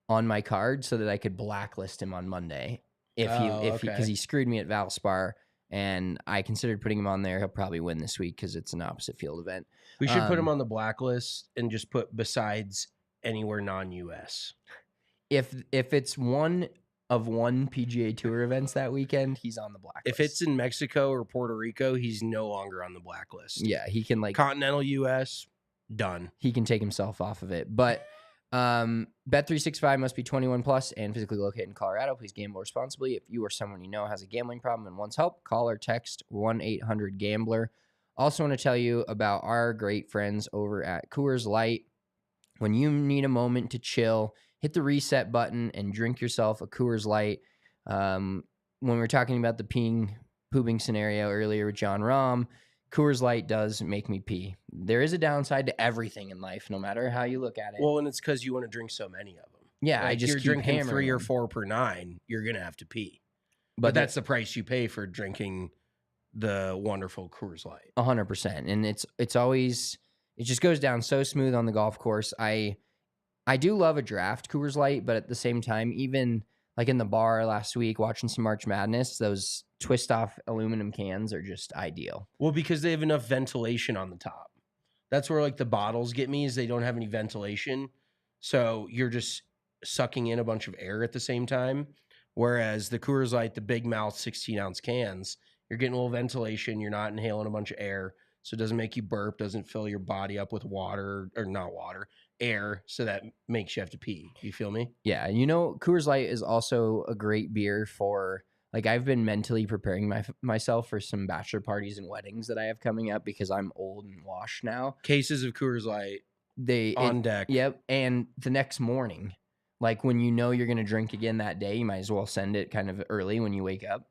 on my card so that I could blacklist him on Monday because he screwed me at Valspar, and I considered putting him on there. He'll probably win this week because it's an opposite field event. We should put him on the blacklist and just put besides anywhere non-US. If it's one of 1 PGA Tour events that weekend, he's on the blacklist. If it's in Mexico or Puerto Rico, he's no longer on the blacklist. Yeah, he can like continental US. Done. He can take himself off of it. But Bet365 must be 21 plus and physically located in Colorado. Please gamble responsibly. If you or someone you know has a gambling problem and wants help, call or text 1-800-GAMBLER. Also want to tell you about our great friends over at Coors Light. When you need a moment to chill, hit the reset button and drink yourself a Coors Light. When we were talking about the pooping scenario earlier with John Rahm, Coors Light does make me pee. There is a downside to everything in life, no matter how you look at it. Well, and it's because you want to drink so many of them. Yeah, I Like, just you're keep drinking hammering 3 or them. 4 per 9. You're gonna have to pee, But but that's the price you pay for drinking the wonderful Coors Light. 100%, and it's always, it just goes down so smooth on the golf course. I do love a draft Coors Light, but at the same time, even like in the bar last week watching some March Madness, those twist off aluminum cans are just ideal. Well, because they have enough ventilation on the top. That's where like the bottles get me, is they don't have any ventilation. So you're just sucking in a bunch of air at the same time. Whereas the Coors Light, the big mouth 16-ounce cans, you're getting a little ventilation. You're not inhaling a bunch of air. So it doesn't make you burp, doesn't fill your body up with water, or not water, air. So that makes you have to pee. You feel me? Yeah, Coors Light is also a great beer for, like, I've been mentally preparing myself for some bachelor parties and weddings that I have coming up because I'm old and washed now. Cases of Coors Light on deck. Yep, and the next morning, like when you know you're going to drink again that day, you might as well send it kind of early when you wake up.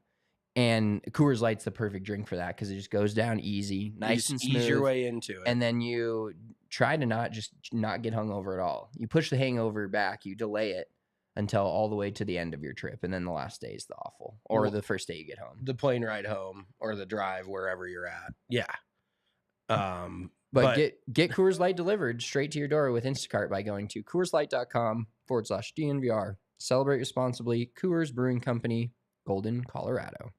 And Coors Light's the perfect drink for that because it just goes down easy, nice and smooth. Ease your way into it. And then you try to not get hungover at all. You push the hangover back, you delay it until all the way to the end of your trip, and then the last day is the awful, or the first day you get home. The plane ride home or the drive wherever you're at. Yeah. But get Coors Light delivered straight to your door with Instacart by going to CoorsLight.com/DNVR. Celebrate responsibly. Coors Brewing Company, Golden, Colorado.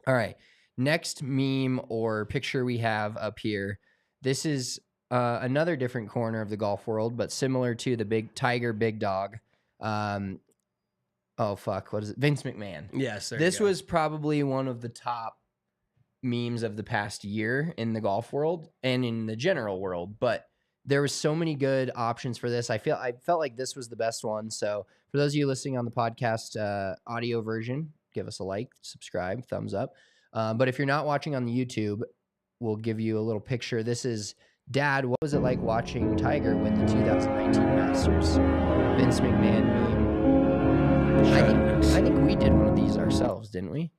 All right. Next meme or picture we have up here. This is another different corner of the golf world, but similar to the big Tiger, big dog. What is it? Vince McMahon. Yes. This was probably one of the top memes of the past year in the golf world and in the general world, but there was so many good options for this. I felt like this was the best one. So for those of you listening on the podcast audio version, give us a like, subscribe, thumbs up. But if you're not watching on the YouTube, we'll give you a little picture. This is Dad. What was it like watching Tiger win the 2019 Masters? Vince McMahon meme. I think we did one of these ourselves, didn't we?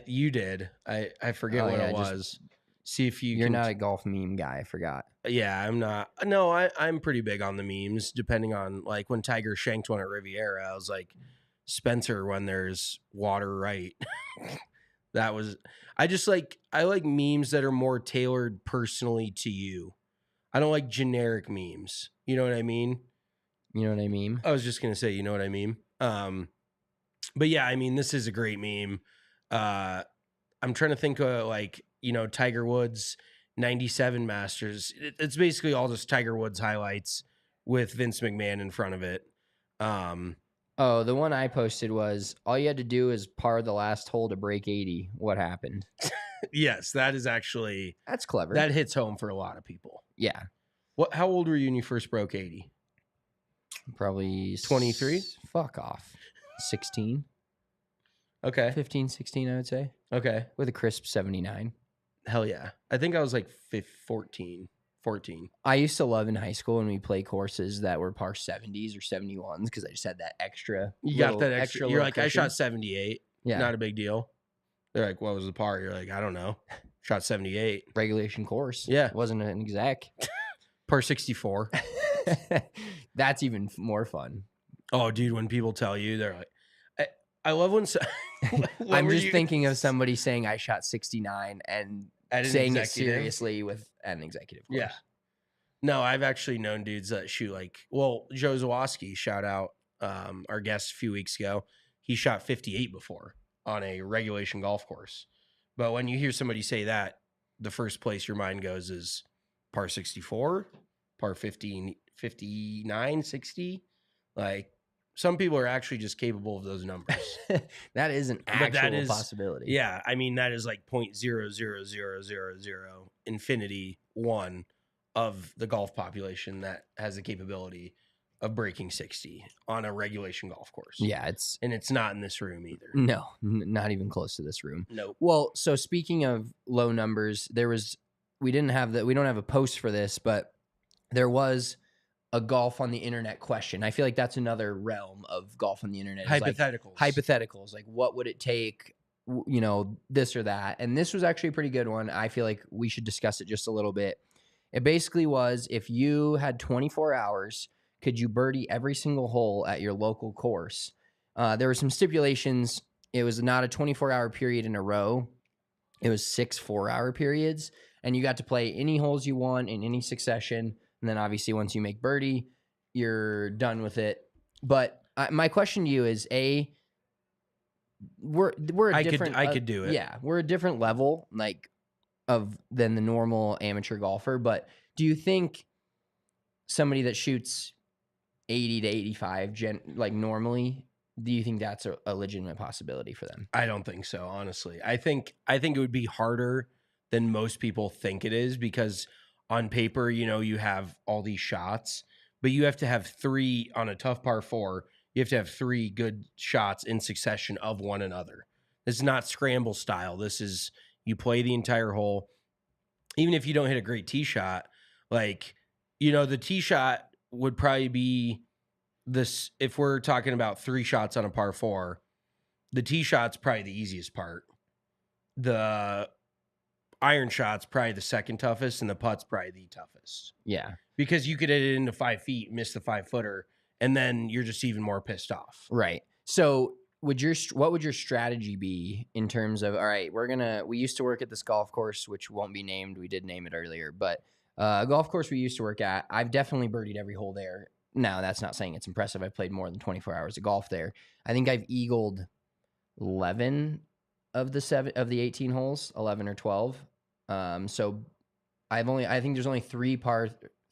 You did. I forget what it was. See if you're not a golf meme guy. I forgot. Yeah, I'm not. No, I'm pretty big on the memes. Depending on, like, when Tiger shanked one at Riviera, I was like, Spencer, when there's water, right? I like memes that are more tailored personally to you. I don't like generic memes. You know what I mean? You know what I mean? I was just gonna say, you know what I mean? But yeah, I mean, this is a great meme. I'm trying to think of, like, Tiger Woods 97 Masters. It's basically all just Tiger Woods highlights with Vince McMahon in front of it. Oh, the one I posted was, all you had to do is par the last hole to break 80. What happened? Yes, that's clever. That hits home for a lot of people. Yeah. How old were you when you first broke 80? Probably 23? Fuck off. 16. Okay. 15, 16, I would say. Okay. With a crisp 79. Hell yeah. I think I was like 14. I used to love in high school when we play courses that were par 70s or 71s because I just had that extra. You got that extra. You're like, cushion. I shot 78. Yeah. Not a big deal. They're like, what was the par? You're like, I don't know. Shot 78. Regulation course. Yeah. It wasn't an exec. Par 64. That's even more fun. Oh, dude, when people tell you, they're like, I love when I'm just thinking of somebody saying I shot 69 and saying it seriously with an executive course. Yeah. No, I've actually known dudes that shoot Joe Zawoski, shout out, our guest a few weeks ago. He shot 58 before on a regulation golf course. But when you hear somebody say that, the first place your mind goes is par 64, par 15, 59, 60. Like, some people are actually just capable of those numbers. That is an actual possibility. Yeah. I mean, that is like 0.00000 infinity one of the golf population that has the capability of breaking 60 on a regulation golf course. Yeah, it's And it's not in this room either. no, not even close to this room. Nope. Well, so speaking of low numbers, we don't have a post for this, but there was a golf on the internet question. I feel like that's another realm of golf on the internet. Is like hypotheticals. Like, what would it take? This or that. And this was actually a pretty good one. I feel like we should discuss it just a little bit. It basically was, if you had 24 hours, could you birdie every single hole at your local course? There were some stipulations. It was not a 24-hour period in a row. It was 6 4-hour periods. And you got to play any holes you want in any succession. And then obviously once you make birdie, you're done with it. But my question to you is, we're a different. I could do it. Yeah, we're a different level than the normal amateur golfer. But do you think somebody that shoots 80 to 85 normally, do you think that's a legitimate possibility for them? I don't think so, honestly. I think it would be harder than most people think it is, because on paper, you have all these shots, but you have to have 3 on a tough par 4. You have to have 3 good shots in succession of one another. This is not scramble style. This is, you play the entire hole. Even if you don't hit a great tee shot, the tee shot would probably be this. If we're talking about 3 shots on a par 4, the tee shot's probably the easiest part. The iron shot's probably the second toughest, and the putt's probably the toughest. Yeah. Because you could hit it into 5 feet, miss the 5-footer, and then you're just even more pissed off. Right. So what would your strategy be in terms of, all right, we used to work at this golf course, which won't be named. We did name it earlier, but a golf course we used to work at, I've definitely birdied every hole there. Now, that's not saying it's impressive. I've played more than 24 hours of golf there. I think I've eagled 11 of the 18 holes, 11 or 12. So I think there's only 3 par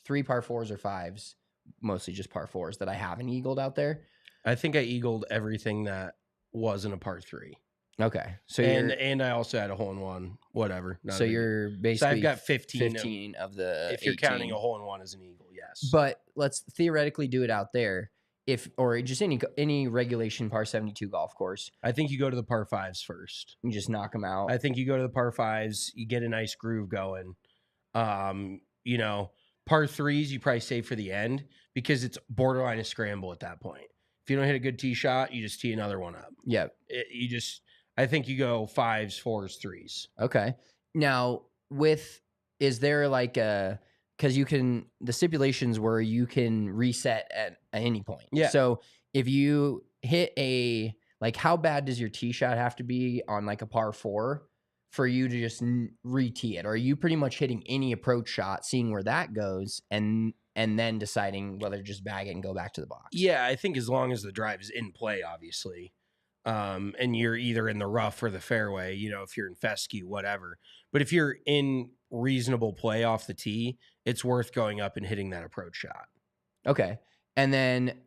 4s or 5s, mostly just par 4s, that I haven't eagled out there. I think I eagled everything that wasn't a par 3. Okay. So and I also had a hole in one, whatever. So you're basically, so I've got 15 of the, if you're 18. counting a hole in one as an eagle, yes. But let's theoretically do it out there. Or just any regulation par 72 golf course. I think you go to the par 5s first. You just knock them out. I think you go to the par 5s, you get a nice groove going. Par 3s you probably save for the end, because it's borderline a scramble at that point. If you don't hit a good tee shot, you just tee another one up. Yeah. I think you go 5s, 4s, 3s. Okay. Now, is there because the stipulations were you can reset at any point. Yeah. So if you hit how bad does your tee shot have to be on a par 4 for you to just re-tee it? Or are you pretty much hitting any approach shot, seeing where that goes, and then deciding whether to just bag it and go back to the box? Yeah, I think as long as the drive is in play, obviously, and you're either in the rough or the fairway, if you're in fescue, whatever. But if you're in reasonable play off the tee, it's worth going up and hitting that approach shot. Okay. And then,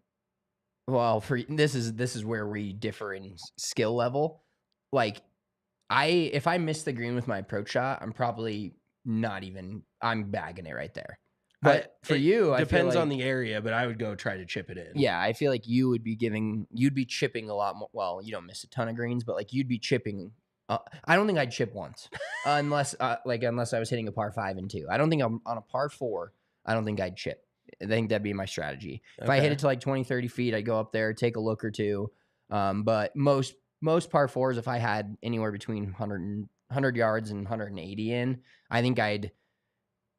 well, this is where we differ in skill level. If I miss the green with my approach shot, I'm probably I'm bagging it right there. But for you, depends I feel like, on the area, but I would go try to chip it in. Yeah, I feel like you'd be chipping a lot more. Well, you don't miss a ton of greens, but you'd be chipping. I don't think I'd chip once, unless I was hitting a par 5 and 2. I don't think I'm on a par 4. I don't think I'd chip. I think that'd be my strategy. If I hit it to 20, 30 feet, I'd go up there, take a look or two. But most par 4s, if I had anywhere between 100 yards and 180 in, I think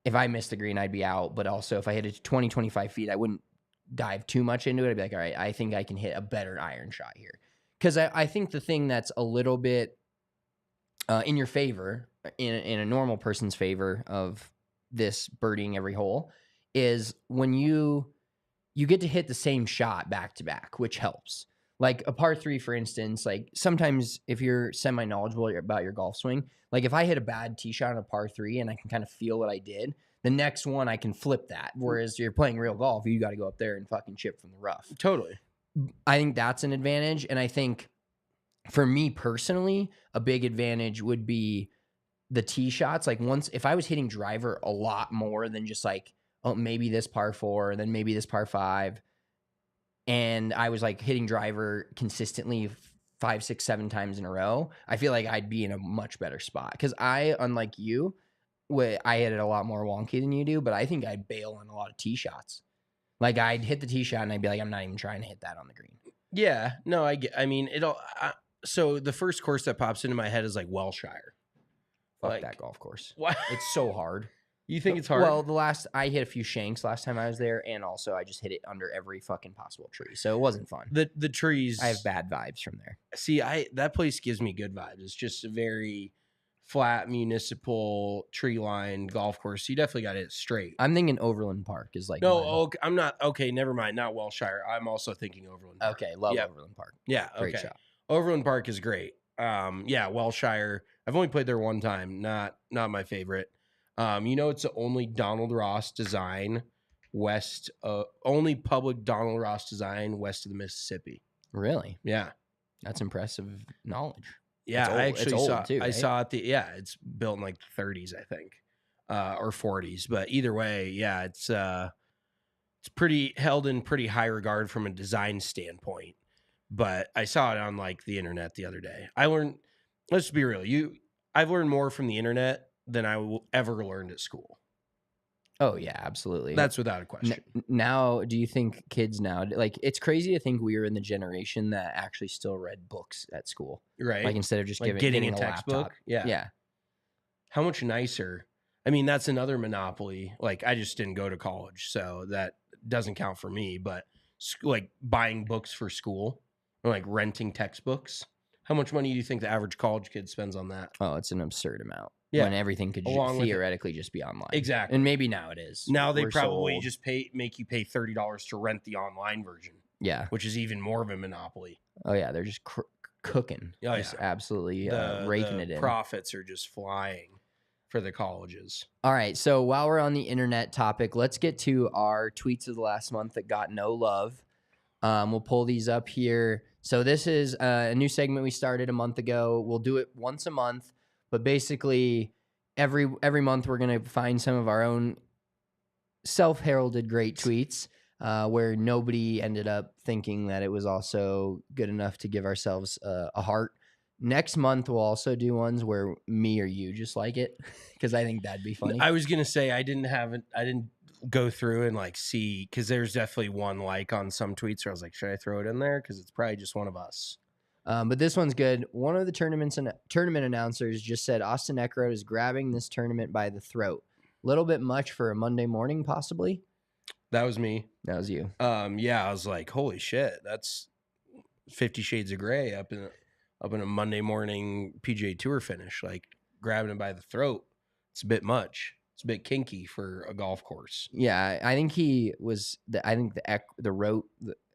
if I missed the green, I'd be out. But also, if I hit it to 20, 25 feet, I wouldn't dive too much into it. I'd be like, all right, I think I can hit a better iron shot here. Because I think the thing that's a little bit in your favor, in a normal person's favor of this birdieing every hole, is when you get to hit the same shot back to back, which helps. Like a par 3, for instance, sometimes if you're semi-knowledgeable about your golf swing, if I hit a bad tee shot on a par 3 and I can kind of feel what I did, the next one I can flip that. Whereas you're playing real golf, you got to go up there and fucking chip from the rough. Totally. I think that's an advantage. And I think for me personally, a big advantage would be the tee shots. If I was hitting driver a lot more than just maybe this par 4, then maybe this par 5, and I was like hitting driver consistently 5, 6, 7 times in a row, I feel like I'd be in a much better spot. Because I, unlike you, I hit it a lot more wonky than you do, but I think I'd bail on a lot of tee shots. Like I'd hit the tee shot and I'd be like, I'm not even trying to hit that on the green. Yeah, no, I mean, so the first course that pops into my head is like Welshire. Fuck Like, that golf course. What? It's so hard. You think it's hard? Well, I hit a few shanks last time I was there, and also I just hit it under every fucking possible tree, so it wasn't fun. The trees. I have bad vibes from there. See, that place gives me good vibes. It's just a very flat municipal tree lined golf course. So you definitely got it straight. I'm thinking Overland Park is like I'm not. Okay, never mind. Not Welshire. I'm also thinking Overland Park. Okay, love Overland Park. Yeah, Great okay. shot. Overland Park is great. Yeah, Welshire. I've only played there one time. Not my favorite. It's the only Donald Ross design only public Donald Ross design west of the Mississippi. Really? Yeah. That's impressive knowledge. Yeah, I actually saw too, right? I saw it. It's built in like the 30s, I think, or 40s. But either way, yeah, it's pretty held in pretty high regard from a design standpoint. But I saw it on like the internet the other day. Let's be real, I've learned more from the internet than I ever learned at school. Oh yeah, absolutely. That's without a question. Now, do you think kids now, like, it's crazy to think we were in the generation that actually still read books at school, right? Like instead of just like getting a textbook. laptop. Yeah. How much nicer? I mean, that's another monopoly. Like, I just didn't go to college, so that doesn't count for me. But like buying books for school or like renting textbooks. How much money do you think the average college kid spends on that? Oh, it's an absurd amount. Yeah. When everything could theoretically just be online. Exactly. And maybe now it is. Now they We're probably so old. just make you pay $30 to rent the online version. Yeah. Which is even more of a monopoly. Oh yeah, they're just cooking. Oh, just yeah. absolutely raking it in. Profits are just flying for the colleges. All right, so while we're on the internet topic, let's get to our tweets of the last month that got no love. We'll pull these up here. So this is a new segment we started a month ago. We'll do it once a month, but basically every month we're going to find some of our own self-heralded great tweets where nobody ended up thinking that it was also good enough to give ourselves a heart. Next month we'll also do ones where me or you just like it, because I think that'd be funny. I was gonna say I didn't go through and like see, because there's definitely one like on some tweets where I was like, should I throw it in there? Because it's probably just one of us. But this one's good. One of the tournament announcers just said Austin Eckroat is grabbing this tournament by the throat. A little bit much for a Monday morning, possibly. That was me. That was you. Yeah, I was like, holy shit, that's 50 Shades of Grey up in a Monday morning PGA Tour finish, like grabbing it by the throat. It's a bit much. It's a bit kinky for a golf course. Yeah, I think he was. I think the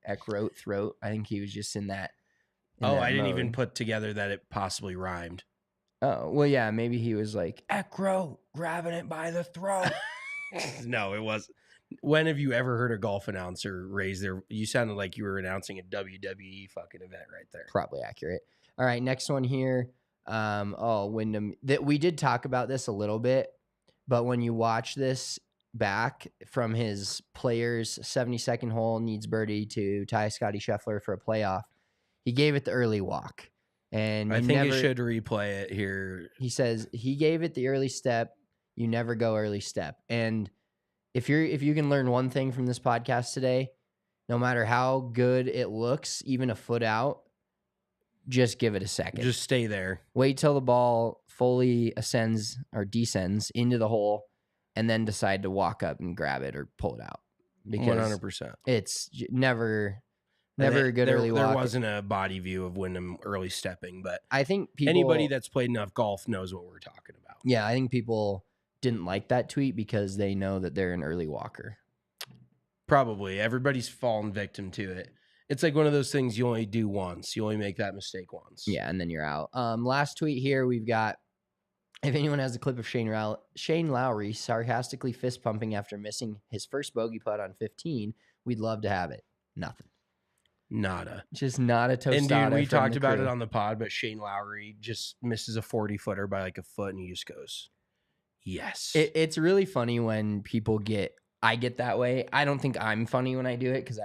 Eckroat throat. I think he was just in that. I didn't even put together that it possibly rhymed. Oh well, yeah, maybe he was like Eckroat grabbing it by the throat. No, it wasn't. When have you ever heard a golf announcer raise their? You sounded like you were announcing a WWE fucking event right there. Probably accurate. All right, next one here. Wyndham. We did talk about this a little bit, but when you watch this back from his Players 72nd hole needs birdie to tie Scotty Scheffler for a playoff, he gave it the early walk, and I think you should replay it here. He says he gave it the early step. You never go early step, and if you can learn one thing from this podcast today, no matter how good it looks, even a foot out, just give it a second. Just stay there. Wait till the ball fully ascends or descends into the hole, and then decide to walk up and grab it or pull it out. Because 100%. It's never a good early walk. There wasn't a body view of Wyndham early stepping, but I think anybody that's played enough golf knows what we're talking about. Yeah, I think people didn't like that tweet because they know that they're an early walker. Probably. Everybody's fallen victim to it. It's like one of those things you only do once. You only make that mistake once. Yeah, and then you're out. Last tweet here, we've got, if anyone has a clip of Shane Lowry sarcastically fist pumping after missing his first bogey putt on 15, we'd love to have it. Nothing. Nada. Just not a tostada. And dude, we from talked the about crew. it on the pod, but Shane Lowry just misses a 40-footer by like a foot, and he just goes, yes. It's really funny when people I get that way. I don't think I'm funny when I do it because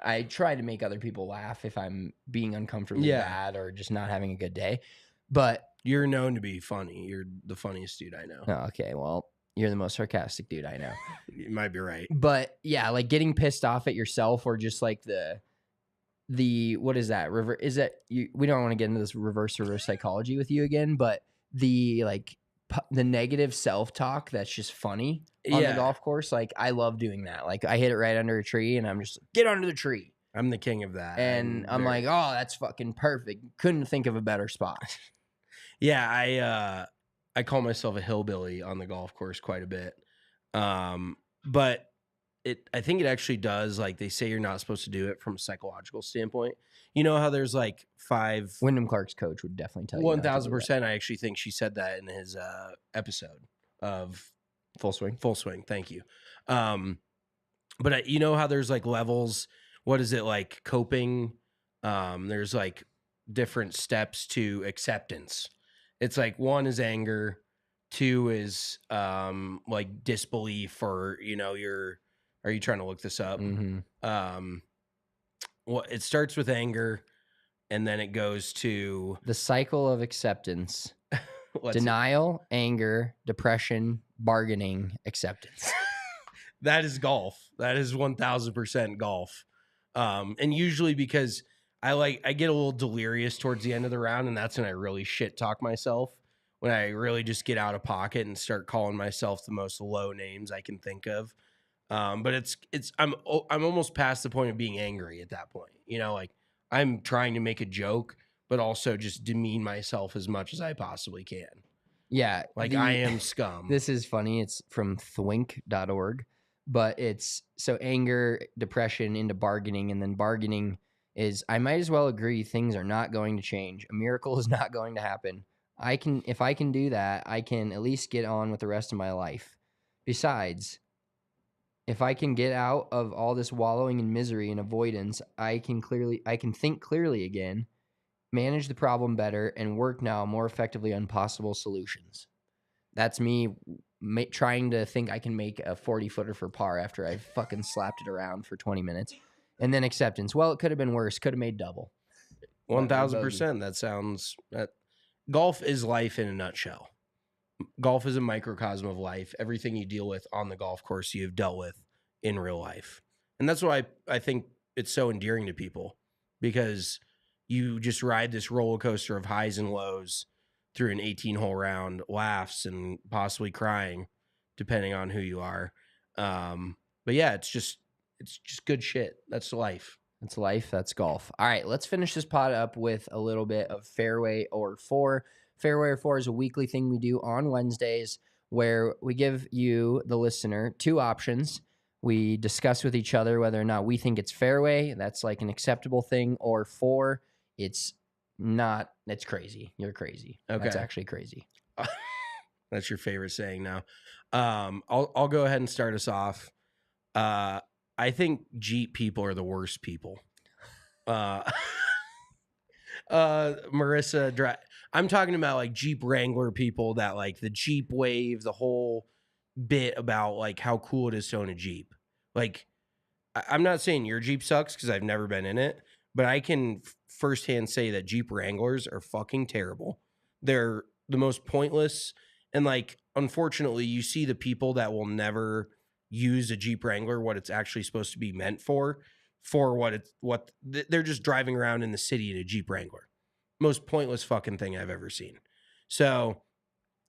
I try to make other people laugh if I'm being uncomfortably Yeah. bad or just not having a good day. But You're known to be funny. You're the funniest dude I know. oh, okay, well, you're the most sarcastic dude I know. You might be right. But yeah, like getting pissed off at yourself or just like the what is that? Is that you? We don't want to get into this reverse psychology with you again, but the like the negative self-talk that's just funny on the Yeah. golf course. Like I love doing that. Like I hit it right under a tree and I'm just get under the tree. I'm the king of that. And I'm like, oh, that's fucking perfect. Couldn't think of a better spot. Yeah, I call myself a hillbilly on the golf course quite a bit. But I think it actually does, like they say you're not supposed to do it from a psychological standpoint. You know how there's like 5 Wyndham Clark's coach would definitely tell you. 1000%. I actually think she said that in his episode of Full Swing. Full Swing. Thank you. But you know how there's like levels. What is it like coping? There's like different steps to acceptance. It's like 1 is anger, 2 is like disbelief, or are you trying to look this up? Mm-hmm. Well, it starts with anger, and then it goes to The cycle of acceptance. what's Denial, anger, depression, bargaining, acceptance. that is golf. That is 1000% golf. And usually because I get a little delirious towards the end of the round, and that's when I really shit talk myself. When I really just get out of pocket and start calling myself the most low names I can think of. But I'm almost past the point of being angry at that point. Like I'm trying to make a joke, but also just demean myself as much as I possibly can. Yeah. Like I am scum. This is funny. It's from thwink.org, but it's so anger, depression into bargaining. And then bargaining is, I might as well agree things are not going to change. A miracle is not going to happen. If I can do that, I can at least get on with the rest of my life. Besides, if I can get out of all this wallowing in misery and avoidance, I can think clearly again, manage the problem better, and work now more effectively on possible solutions. That's me trying to think I can make a 40-footer for par after I fucking slapped it around for 20 minutes. And then acceptance. Well, it could have been worse. Could have made double. 1000%. That sounds golf is life in a nutshell. Golf is a microcosm of life. Everything you deal with on the golf course, you've dealt with in real life. And that's why I think it's so endearing to people, because you just ride this roller coaster of highs and lows through an 18-hole round, laughs and possibly crying, depending on who you are. But yeah, it's just good shit. That's life. That's life. That's golf. All right, let's finish this pod up with a little bit of Fairway or Four. Fairway or Four is a weekly thing we do on Wednesdays where we give you, the listener, 2 options. We discuss with each other whether or not we think it's fairway, that's like an acceptable thing, or 4, it's not, it's crazy. You're crazy. Okay. That's actually crazy. That's your favorite saying now. I'll go ahead and start us off. I think Jeep people are the worst people. Marissa, I'm talking about like Jeep Wrangler people that like the Jeep wave, the whole bit about like how cool it is to own a Jeep. Like, I'm not saying your Jeep sucks because I've never been in it, but I can firsthand say that Jeep Wranglers are fucking terrible. They're the most pointless. And like, unfortunately, you see the people that will never use a Jeep Wrangler, what it's actually supposed to be meant for what they're just driving around in the city in a Jeep Wrangler. Most pointless fucking thing I've ever seen. So,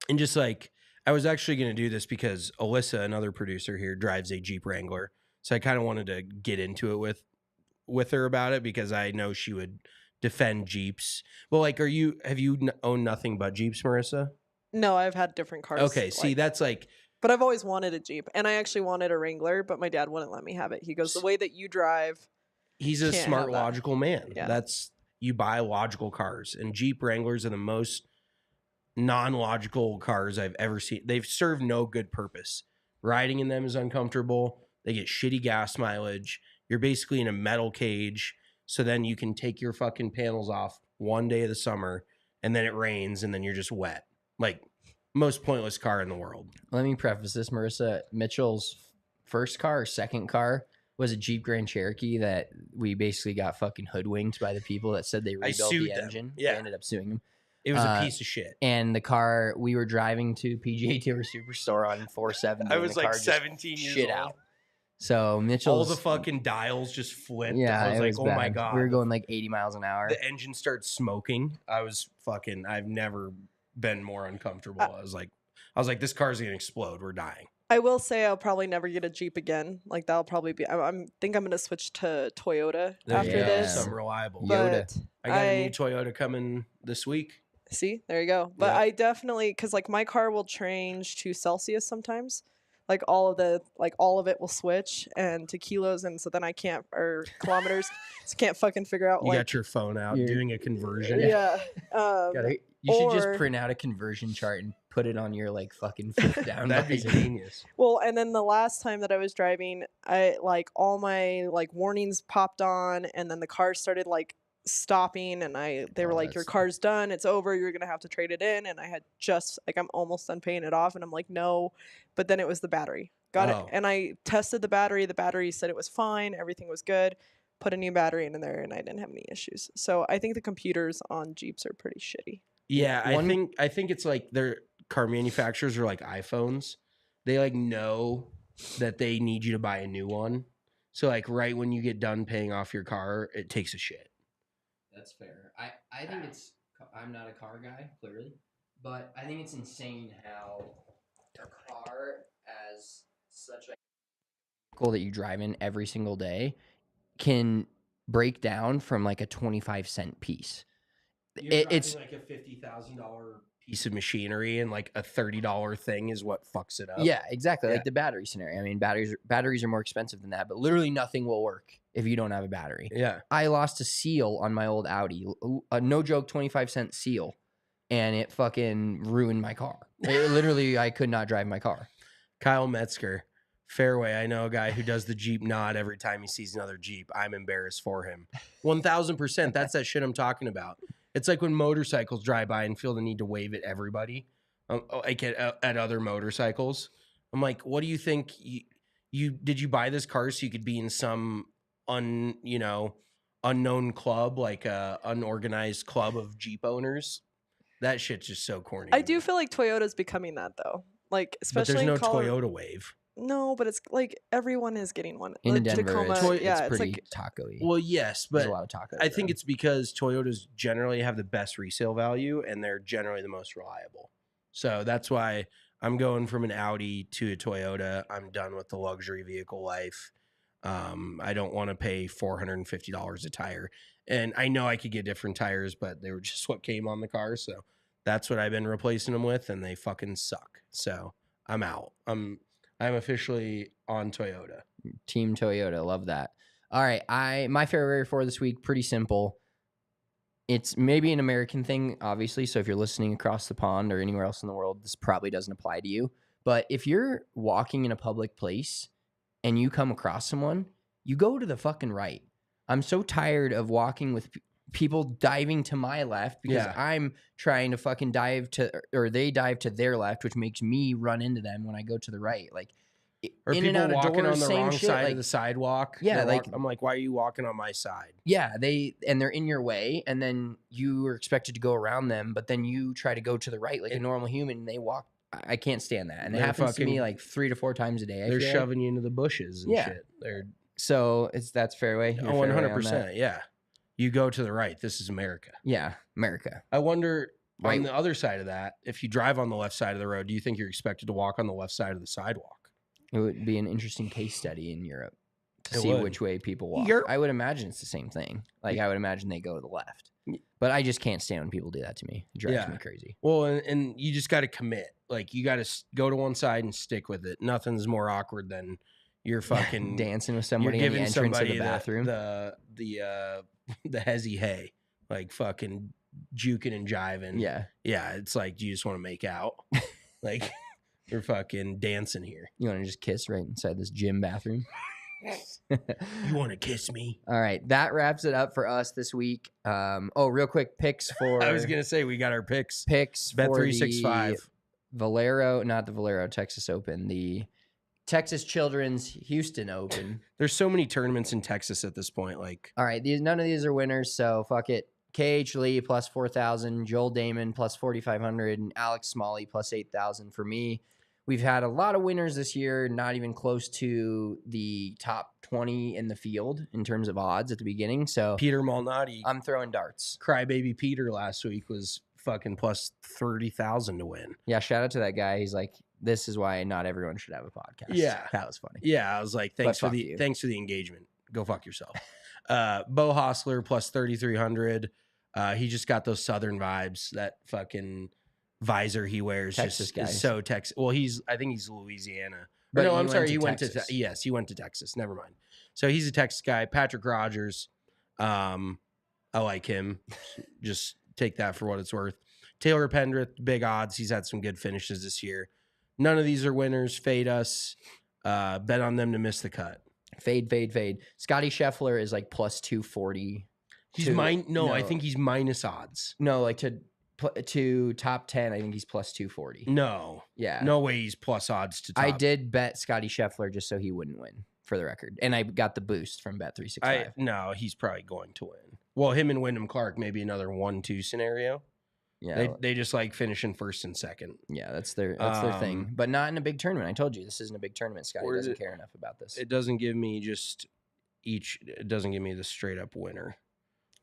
and just like, I was actually going to do this because Alyssa, another producer here, drives a Jeep Wrangler. So I kind of wanted to get into it with her about it because I know she would defend Jeeps. Well, like, have you owned nothing but Jeeps, Marissa? No, I've had different cars. Okay, see, that's like... But I've always wanted a Jeep, and I actually wanted a Wrangler, but my dad wouldn't let me have it. He goes, the way that you drive... He's a smart, logical man. Yeah. You buy logical cars, and Jeep Wranglers are the most non-logical cars I've ever seen. They've served no good purpose. Riding in them is uncomfortable. They get shitty gas mileage. You're basically in a metal cage, so then you can take your fucking panels off one day of the summer, and then it rains, and then you're just wet. Like, most pointless car in the world. Let me preface this, Marissa. Mitchell's first car or second car was a Jeep Grand Cherokee that we basically got fucking hoodwinked by the people that said they rebuilt sued the them. engine. Yeah. We ended up suing them. It was a piece of shit. And the car, we were driving to PGA Tour Superstore on 470. I and was the like car 17 just years shit old. out. So Mitchell's All the fucking dials just flipped. Yeah, I was it like, was oh bad. my God. We were going like 80 miles an hour. The engine started smoking. I've never been more uncomfortable. I was like, this car's gonna explode. We're dying. I will say I'll probably never get a Jeep again. Like that'll probably be. think I'm gonna switch to Toyota after Yeah. this. Some reliable. Yoda. But I got a new Toyota coming this week. see, there you go. But Yep. I definitely, because like my car will change to Celsius sometimes. Like all of it will switch and to kilos, and so then I can't, or kilometers, so can't fucking figure out. You like, got your phone out You're- doing a conversion. yeah. You should just or- print out a conversion chart and put it on your like fucking fifth down. That'd be visor. genius. Well, and then the last time that I was driving, I like all my like warnings popped on, and then the car started like stopping, and they were Oh, like, your that's- car's done, it's over, you're gonna have to trade it in. And I had just like, I'm almost done paying it off, and I'm like, no. But then it was the battery. Got Oh. it. And I tested the battery said it was fine, everything was good. Put a new battery in there, and I didn't have any issues. So I think the computers on Jeeps are pretty shitty. Yeah, One- I think it's like their car manufacturers are like iPhones. They like know that they need you to buy a new one. So like right when you get done paying off your car, it takes a shit. That's fair. I think it's. I'm not a car guy, clearly, but I think it's insane how a car as such a vehicle that you drive in every single day can break down from like a 25-cent piece. It's like a $50,000 piece of machinery, and like a $30 thing is what fucks it up. yeah, exactly Yeah. like the battery scenario. I mean, batteries are more expensive than that, but literally nothing will work if you don't have a battery. Yeah. I lost a seal on my old Audi, no joke, 25-cent seal, and it fucking ruined my car. Literally, I could not drive my car. Kyle Metzger, Fairway. I know a guy who does the Jeep nod every time he sees another Jeep. I'm embarrassed for him. 1000%. That's that shit I'm talking about. It's like when motorcycles drive by and feel the need to wave at everybody, like at other motorcycles. I'm like, what do you think? Did you buy this car so you could be in some unknown club, like a unorganized club of Jeep owners? That shit's just so corny. I to do me. feel like Toyota's becoming that though. Like but especially there's no in Colorado. Toyota wave. No, but it's like everyone is getting one. In Like, Denver, Tacoma, it's, yeah, it's pretty like taco-y. Well, yes, There's but a lot of tacos. I think it's because Toyotas generally have the best resale value and they're generally the most reliable. So that's why I'm going from an Audi to a Toyota. I'm done with the luxury vehicle life. I don't want to pay $450 a tire. And I know I could get different tires, but they were just what came on the car. So that's what I've been replacing them with, and they fucking suck. So I'm out. I'm officially on Toyota. Team Toyota. Love that. All right. My favorite for this week, pretty simple. It's maybe an American thing, obviously. So if you're listening across the pond or anywhere else in the world, this probably doesn't apply to you. But if you're walking in a public place and you come across someone, you go to the fucking right. I'm so tired of walking with people diving to my left because Yeah. I'm trying to fucking dive to, or they dive to their left, which makes me run into them when I go to the right. Like, Or in and people out of walking doors, on the same wrong shit, side like- of the sidewalk. Yeah, I'm like, why are you walking on my side? Yeah, they're in your way, and then you are expected to go around them, but then you try to go to the right like a normal human, and they walk. I can't stand that, and it They're happens to me fucking- like 3 to 4 times a day. I They're feel like. shoving you into the bushes and Yeah. shit. They're So that's fairway. You're fairway on that? 100%. Yeah. You go to the right. This is America. Yeah, America. I wonder Right. on the other side of that, if you drive on the left side of the road, do you think you're expected to walk on the left side of the sidewalk? It would be an interesting case study in Europe to It see would. which way people walk. Europe. I would imagine it's the same thing. Like I would imagine they go to the left, but I just can't stand when people do that to me. It drives Yeah. me crazy. Well, and you just got to commit. Like you got to go to one side and stick with it. Nothing's more awkward than you're fucking Dancing with You're somebody in the giving entrance of somebody the bathroom. the hezzy hay, like fucking juking and jiving. Yeah, Yeah, it's like you just want to make out. Like we're fucking dancing here. you want to just kiss right inside this gym bathroom. You want to kiss me? All right, that wraps it up for us this week. Real quick picks for I was gonna say we got our picks. picks Bet for 365. the Valero, not the Valero Texas Open, the Texas Children's Houston Open. There's so many tournaments in Texas at this point. Like, All right, none of these are winners, so fuck it. KH Lee plus 4,000, Joel Damon plus 4,500, and Alex Smalley plus 8,000 for me. We've had a lot of winners this year, not even close to the top 20 in the field in terms of odds at the beginning. So Peter Malnati, I'm throwing darts. Crybaby Peter last week was fucking plus 30,000 to win. Yeah, shout out to that guy. He's like, this is why not everyone should have a podcast. Yeah. That was funny. Yeah, I was like, thanks for fuck you. the engagement. Go fuck yourself. Bo Hostler plus 3,300. He just got those Southern vibes. That fucking visor he wears Texas just is guys. so Texas. Well, I think he's Louisiana. But No, he I'm went sorry. to He went to Texas. yes, he went to Texas. Never mind. So he's a Texas guy. Patrick Rogers. I like him. Just take that for what it's worth. Taylor Pendrith, big odds. He's had some good finishes this year. None of these are winners. Fade us. Bet on them to miss the cut. Fade. Scotty Scheffler is like plus 240. He's I think he's minus odds. No, like to top 10, I think he's plus 240. No. Yeah. No way he's plus odds to top. I did bet Scotty Scheffler just so he wouldn't win, for the record. And I got the boost from Bet365. No, he's probably going to win. Well, him and Wyndham Clark, maybe another 1-2 scenario. Yeah. They just like finishing first and second. Yeah, that's their thing. But not in a big tournament. I told you this isn't a big tournament. Scotty doesn't care enough about this. It doesn't give me it doesn't give me the straight up winner.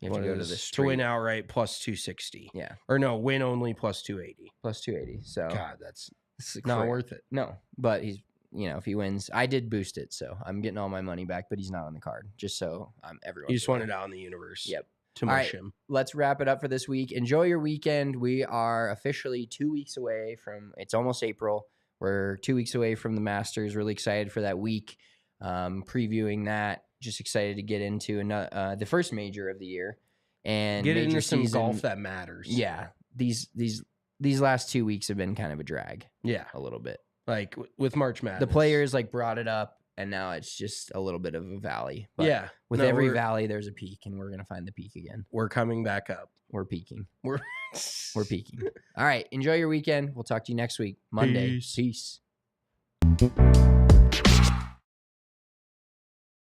You have to go to this to win outright plus 260. Yeah. Or no, win only plus 280. Plus 280. So God, that's not worth it. No, but he's, if he wins, I did boost it, so I'm getting all my money back, but he's not on the card, just so everyone. You just want it out in the universe. Yep. To mush him. Let's wrap it up for this week. Enjoy your weekend. We are officially 2 weeks away from, it's almost April. We're 2 weeks away from the Masters. Really excited for that week. Previewing that. Just excited to get into the first major of the year. And get into some golf that matters. Yeah. These last 2 weeks have been kind of a drag. Yeah. A little bit. Like with March Madness. The players brought it up, and now it's just a little bit of a valley. But yeah. with every valley, there's a peak, and we're going to find the peak again. We're coming back up. We're peaking. We're peaking. All right. Enjoy your weekend. We'll talk to you next week. Monday. Peace. Peace.